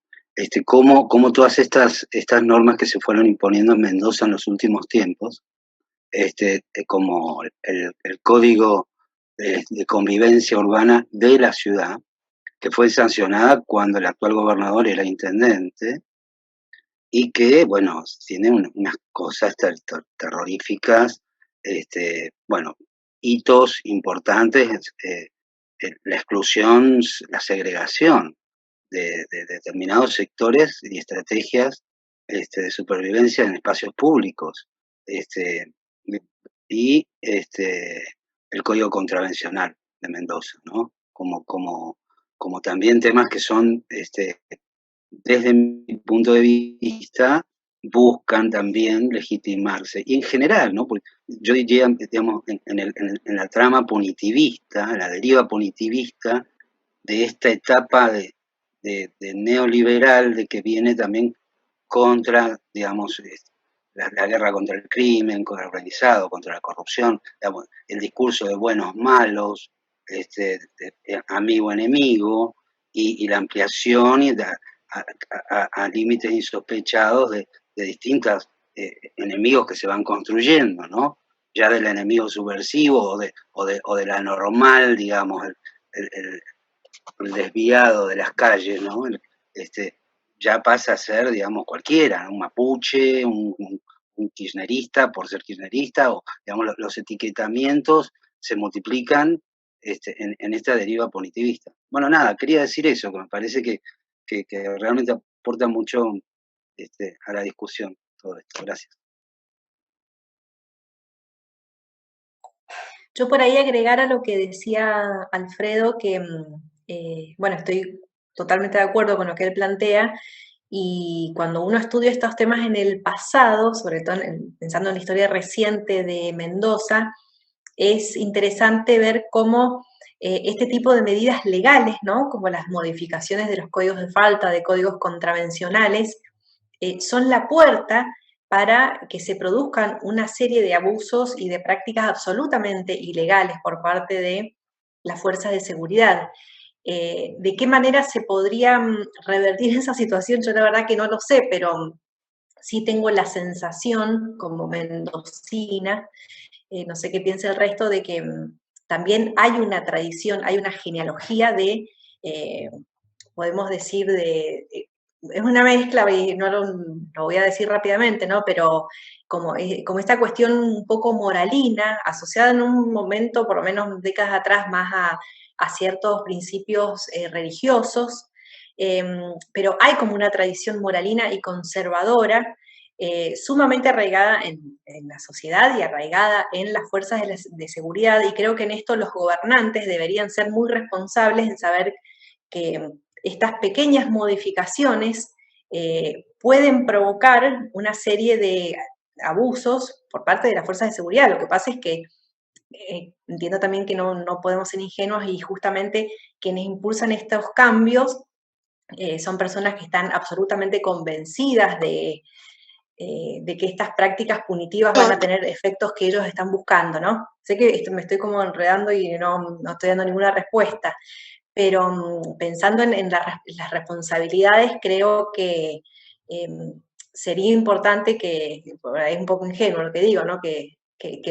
Cómo todas estas normas que se fueron imponiendo en Mendoza en los últimos tiempos, como el Código de Convivencia Urbana de la ciudad, que fue sancionada cuando el actual gobernador era intendente, y que, bueno, tiene unas cosas terroríficas, bueno, hitos importantes, la exclusión, la segregación de determinados sectores y estrategias de supervivencia en espacios públicos, y el Código Contravencional de Mendoza, ¿no? Como también temas que son, desde mi punto de vista, buscan también legitimarse. Y en general, ¿no? Porque yo diría, digamos, en la trama punitivista, la deriva punitivista de esta etapa de neoliberal, de que viene también contra, digamos, la guerra contra el crimen, contra el organizado, contra la corrupción, digamos, el discurso de buenos, malos, amigo-enemigo, y la ampliación a límites insospechados de distintos enemigos que se van construyendo, ¿no? Ya del enemigo subversivo o de la normal, digamos, el desviado de las calles, ¿no? Ya pasa a ser, digamos, cualquiera, ¿no? Un mapuche, un kirchnerista por ser kirchnerista, o, digamos, los etiquetamientos se multiplican en esta deriva punitivista. Bueno, nada, quería decir eso, que me parece que realmente aporta mucho a la discusión todo esto. Gracias. Yo por ahí agregar a lo que decía Alfredo, que, bueno, estoy totalmente de acuerdo con lo que él plantea, y cuando uno estudia estos temas en el pasado, sobre todo pensando en la historia reciente de Mendoza, es interesante ver cómo este tipo de medidas legales, ¿no? Como las modificaciones de los códigos de falta, de códigos contravencionales, son la puerta para que se produzcan una serie de abusos y de prácticas absolutamente ilegales por parte de las fuerzas de seguridad. ¿De qué manera se podría revertir esa situación? Yo la verdad que no lo sé, pero sí tengo la sensación, como mendocina, no sé qué piensa el resto, de que también hay una tradición, hay una genealogía de, podemos decir, es una mezcla, y no lo voy a decir rápidamente, ¿no? Pero como esta cuestión un poco moralina, asociada en un momento, por lo menos décadas atrás, más a ciertos principios religiosos, pero hay como una tradición moralina y conservadora, sumamente arraigada en la sociedad y arraigada en las fuerzas de seguridad, y creo que en esto los gobernantes deberían ser muy responsables en saber que estas pequeñas modificaciones pueden provocar una serie de abusos por parte de las fuerzas de seguridad. Lo que pasa es que entiendo también que no podemos ser ingenuos, y justamente quienes impulsan estos cambios son personas que están absolutamente convencidas de que estas prácticas punitivas van a tener efectos que ellos están buscando, ¿no? Sé que me estoy como enredando y no estoy dando ninguna respuesta, pero pensando en las responsabilidades, creo que sería importante que, es un poco ingenuo lo que digo, ¿no? Que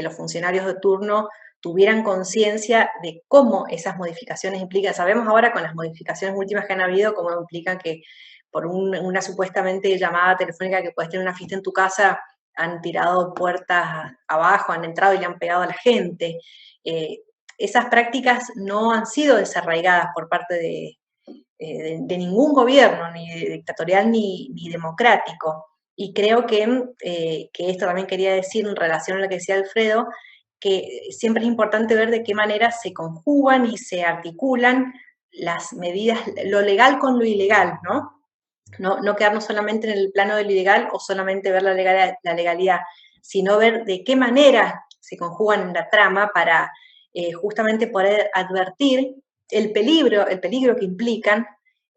los funcionarios de turno tuvieran conciencia de cómo esas modificaciones implican. Sabemos ahora con las modificaciones últimas que han habido, cómo implican que por una supuestamente llamada telefónica que puedes tener una fiesta en tu casa, han tirado puertas abajo, han entrado y le han pegado a la gente. Esas prácticas no han sido desarraigadas por parte de ningún gobierno, ni dictatorial ni democrático. Y creo que esto también quería decir en relación a lo que decía Alfredo, que siempre es importante ver de qué manera se conjugan y se articulan las medidas, lo legal con lo ilegal, ¿no? No quedarnos solamente en el plano del ilegal o solamente ver la legalidad, sino ver de qué manera se conjugan en la trama para justamente poder advertir el peligro que implican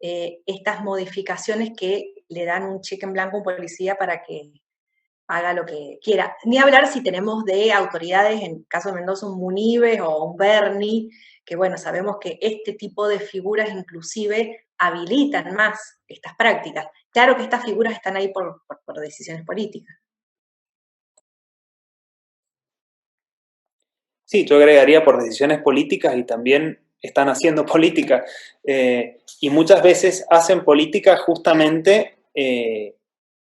estas modificaciones que le dan un cheque en blanco a un policía para que haga lo que quiera. Ni hablar si tenemos de autoridades, en el caso de Mendoza, un Munives o un Berni, que bueno, sabemos que este tipo de figuras inclusive habilitan más estas prácticas. Claro que estas figuras están ahí por decisiones políticas. Sí, yo agregaría por decisiones políticas, y también están haciendo política. Y muchas veces hacen política justamente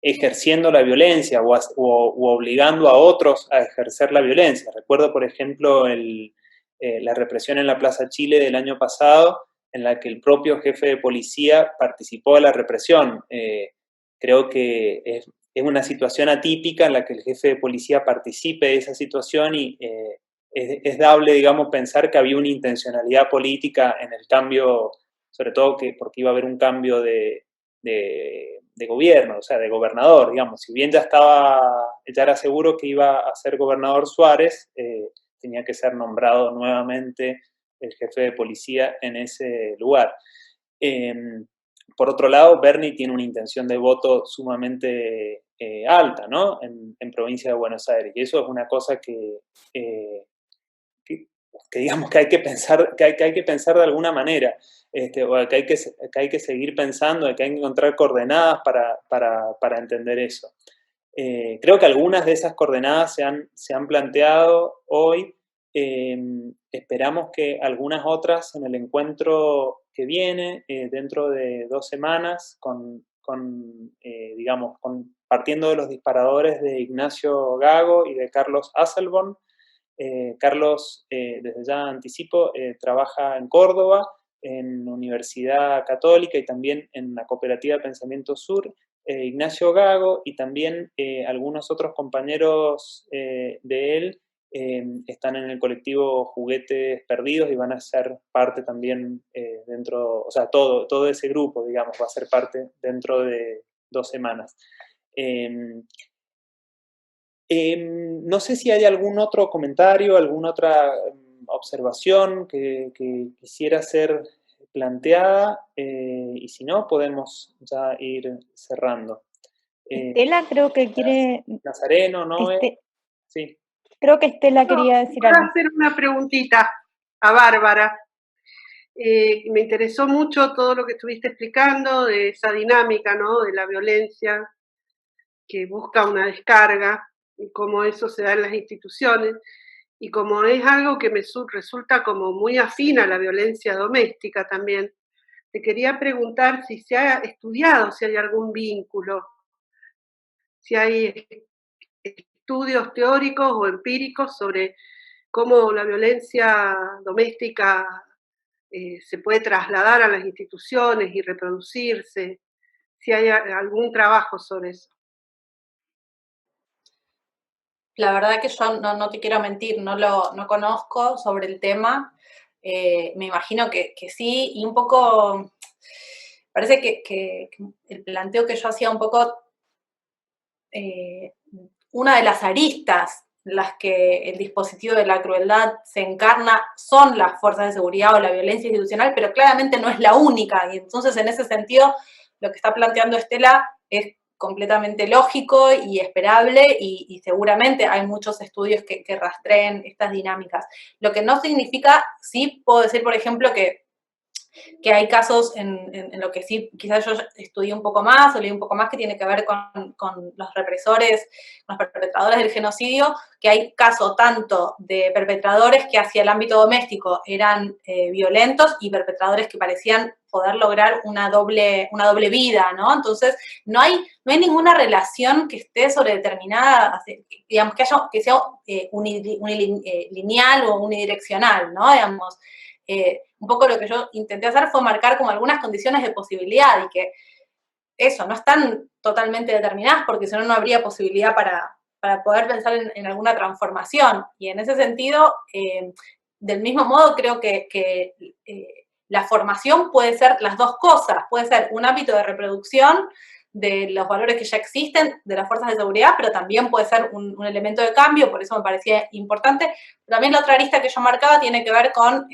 ejerciendo la violencia o obligando a otros a ejercer la violencia. Recuerdo, por ejemplo, la represión en la Plaza Chile del año pasado, en la que el propio jefe de policía participó de la represión. Creo que es una situación atípica en la que el jefe de policía participe de esa situación y es dable, digamos, pensar que había una intencionalidad política en el cambio, sobre todo porque iba a haber un cambio de gobierno, o sea, de gobernador, digamos. Si bien ya era seguro que iba a ser gobernador Suárez, tenía que ser nombrado nuevamente el jefe de policía en ese lugar. Por otro lado, Bernie tiene una intención de voto sumamente alta, ¿no? En provincia de Buenos Aires, y eso es una cosa que digamos que hay que pensar, que hay que pensar de alguna manera, o que hay que seguir pensando, que hay que encontrar coordenadas para entender eso. Creo que algunas de esas coordenadas se han planteado hoy. Esperamos que algunas otras en el encuentro que viene, dentro de 2 semanas, partiendo de los disparadores de Ignacio Gago y de Carlos Asselborn. Carlos, desde ya anticipo, trabaja en Córdoba, en Universidad Católica y también en la Cooperativa Pensamiento Sur. Ignacio Gago y también algunos otros compañeros de él están en el colectivo Juguetes Perdidos y van a ser parte también dentro, o sea, todo ese grupo, digamos, va a ser parte dentro de 2 semanas. No sé si hay algún otro comentario, alguna otra observación que quisiera ser planteada, y si no, podemos ya ir cerrando. Estela creo que quiere... Nazareno, ¿no? Sí. Creo que Estela quería decir algo. Quiero hacer una preguntita a Bárbara. Me interesó mucho todo lo que estuviste explicando de esa dinámica, ¿no? De la violencia que busca una descarga y cómo eso se da en las instituciones. Y como es algo que me resulta como muy afín a la violencia doméstica también, te quería preguntar si se ha estudiado, si hay algún vínculo, si hay estudios teóricos o empíricos sobre cómo la violencia doméstica se puede trasladar a las instituciones y reproducirse, si hay algún trabajo sobre eso. La verdad que yo no te quiero mentir, no conozco sobre el tema. Me imagino que sí, y un poco, parece que el planteo que yo hacía un poco, una de las aristas en las que el dispositivo de la crueldad se encarna son las fuerzas de seguridad o la violencia institucional, pero claramente no es la única, y entonces en ese sentido lo que está planteando Estela es completamente lógico y esperable, y seguramente hay muchos estudios que rastreen estas dinámicas. Lo que no significa, sí puedo decir, por ejemplo, que hay casos en lo que sí quizás yo estudié un poco más o leí un poco más, que tiene que ver con los represores, con los perpetradores del genocidio, que hay casos tanto de perpetradores que hacia el ámbito doméstico eran violentos y perpetradores que parecían poder lograr una doble vida, ¿no? Entonces, no hay ninguna relación que esté sobredeterminada, digamos, que sea unilineal o unidireccional, ¿no? Digamos, un poco lo que yo intenté hacer fue marcar como algunas condiciones de posibilidad y que eso, no están totalmente determinadas porque si no, no habría posibilidad para poder pensar en alguna transformación. Y en ese sentido, del mismo modo, creo que la formación puede ser las dos cosas, puede ser un ámbito de reproducción de los valores que ya existen, de las fuerzas de seguridad, pero también puede ser un elemento de cambio, por eso me parecía importante. También la otra arista que yo marcaba tiene que ver con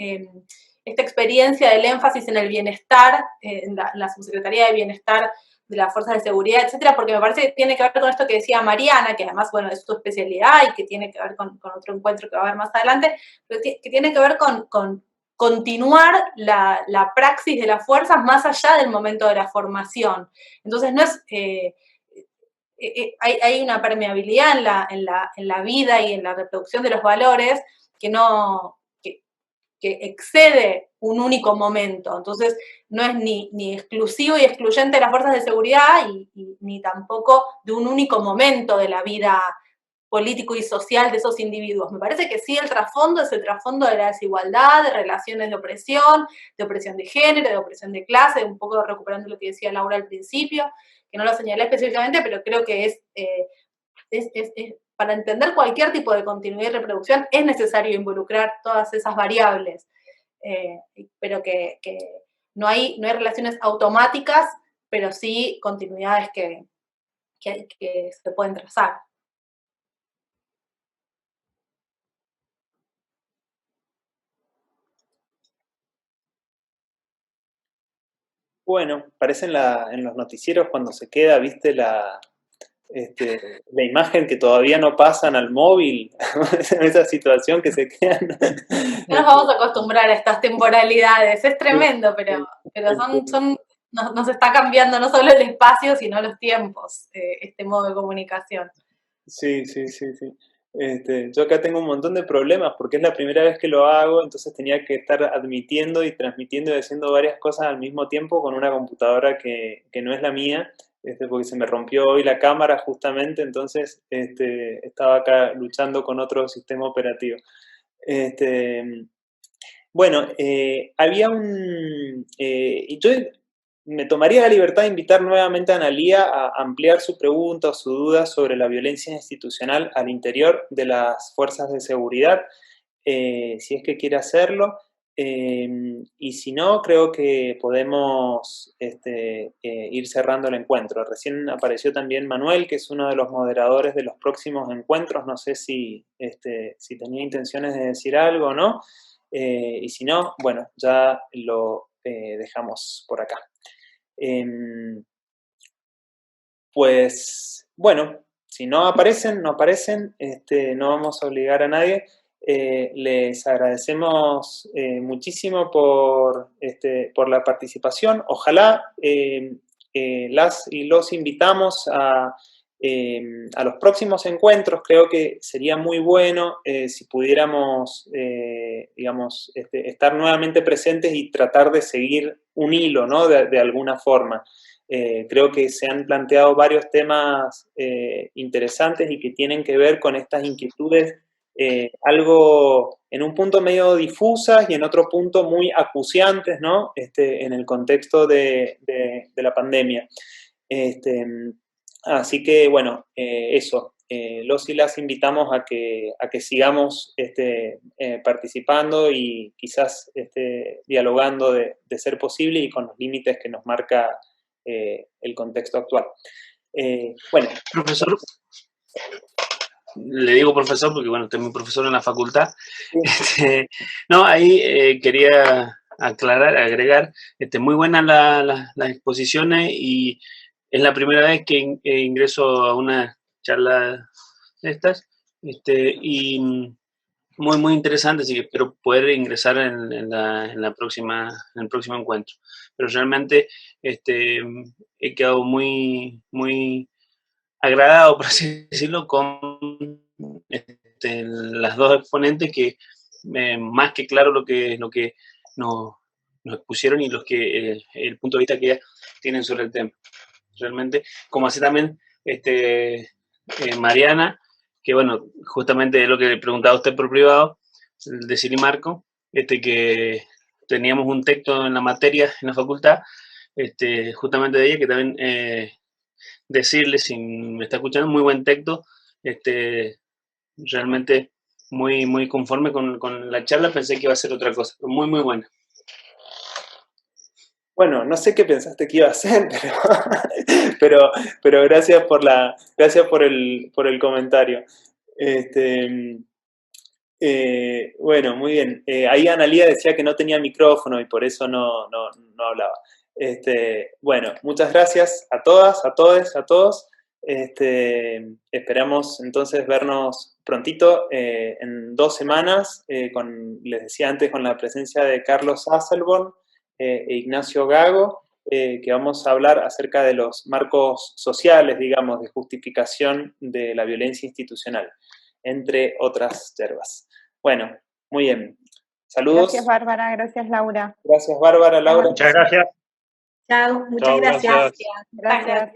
esta experiencia del énfasis en el bienestar, en la Subsecretaría de Bienestar de las Fuerzas de Seguridad, etcétera, porque me parece que tiene que ver con esto que decía Mariana, que además, bueno, es su especialidad y que tiene que ver con otro encuentro que va a haber más adelante, pero que tiene que ver con continuar la praxis de las fuerzas más allá del momento de la formación. Entonces, no es... hay una permeabilidad en la vida y en la reproducción de los valores que excede un único momento. Entonces, no es ni exclusivo y excluyente de las fuerzas de seguridad ni tampoco de un único momento de la vida político y social de esos individuos. Me parece que sí, el trasfondo es el trasfondo de la desigualdad, de relaciones de opresión de género, de opresión de clase, un poco recuperando lo que decía Laura al principio, que no lo señalé específicamente, pero creo que es para entender cualquier tipo de continuidad y reproducción es necesario involucrar todas esas variables, pero que no hay relaciones automáticas, pero sí continuidades que se pueden trazar. Bueno, parece en los noticieros cuando se queda, viste, la imagen que todavía no pasan al móvil, esa situación que se quedan. No nos vamos a acostumbrar a estas temporalidades, es tremendo, pero nos está cambiando no solo el espacio, sino los tiempos, este modo de comunicación. Sí. Yo acá tengo un montón de problemas porque es la primera vez que lo hago, entonces tenía que estar admitiendo y transmitiendo y haciendo varias cosas al mismo tiempo con una computadora que no es la mía, porque se me rompió hoy la cámara justamente, entonces estaba acá luchando con otro sistema operativo. Bueno, había yo me tomaría la libertad de invitar nuevamente a Analía a ampliar su pregunta o su duda sobre la violencia institucional al interior de las fuerzas de seguridad, si es que quiere hacerlo. Y si no, creo que podemos ir cerrando el encuentro. Recién apareció también Manuel, que es uno de los moderadores de los próximos encuentros. No sé si tenía intenciones de decir algo o no. Y si no, bueno, ya lo dejamos por acá. Pues bueno, si no aparecen, no aparecen, no vamos a obligar a nadie. Les agradecemos muchísimo por la participación. Ojalá las y los invitamos a los próximos encuentros. Creo que sería muy bueno si pudiéramos, digamos, estar nuevamente presentes y tratar de seguir un hilo, ¿no? De alguna forma. Creo que se han planteado varios temas interesantes y que tienen que ver con estas inquietudes, algo en un punto medio difusas y en otro punto muy acuciantes, ¿no? En el contexto de la pandemia. Así que, bueno, eso. Los y las invitamos a que sigamos participando y quizás dialogando de ser posible y con los límites que nos marca el contexto actual. Bueno. Profesor, le digo profesor porque, bueno, usted es mi profesor en la facultad. Sí. No, ahí quería agregar, muy buenas las exposiciones y es la primera vez que ingreso a una charla de estas, y muy, muy interesante, así que espero poder ingresar en el próximo encuentro. Pero realmente he quedado muy, muy agradado, por así decirlo, con las dos exponentes que más que claro lo que nos expusieron y el punto de vista que ellas tienen sobre el tema. Realmente, como así también Mariana, que bueno, justamente lo que le preguntaba a usted por privado, de Silimarco, que teníamos un texto en la materia, en la facultad, justamente de ella, que también decirle, si me está escuchando, muy buen texto, realmente muy, muy conforme con la charla, pensé que iba a ser otra cosa, muy, muy buena. Bueno, no sé qué pensaste que iba a hacer, pero gracias por el comentario. Bueno, muy bien. Ahí Analía decía que no tenía micrófono y por eso no hablaba. Bueno, muchas gracias a todas, a todos, a todos. Esperamos entonces vernos prontito, en 2 semanas, les decía antes, con la presencia de Carlos Asselborn e Ignacio Gago, que vamos a hablar acerca de los marcos sociales, digamos, de justificación de la violencia institucional, entre otras yerbas. Bueno, muy bien. Saludos. Gracias, Bárbara. Gracias, Laura. Gracias, Bárbara. Laura. Muchas gracias. Chao, muchas gracias. Gracias.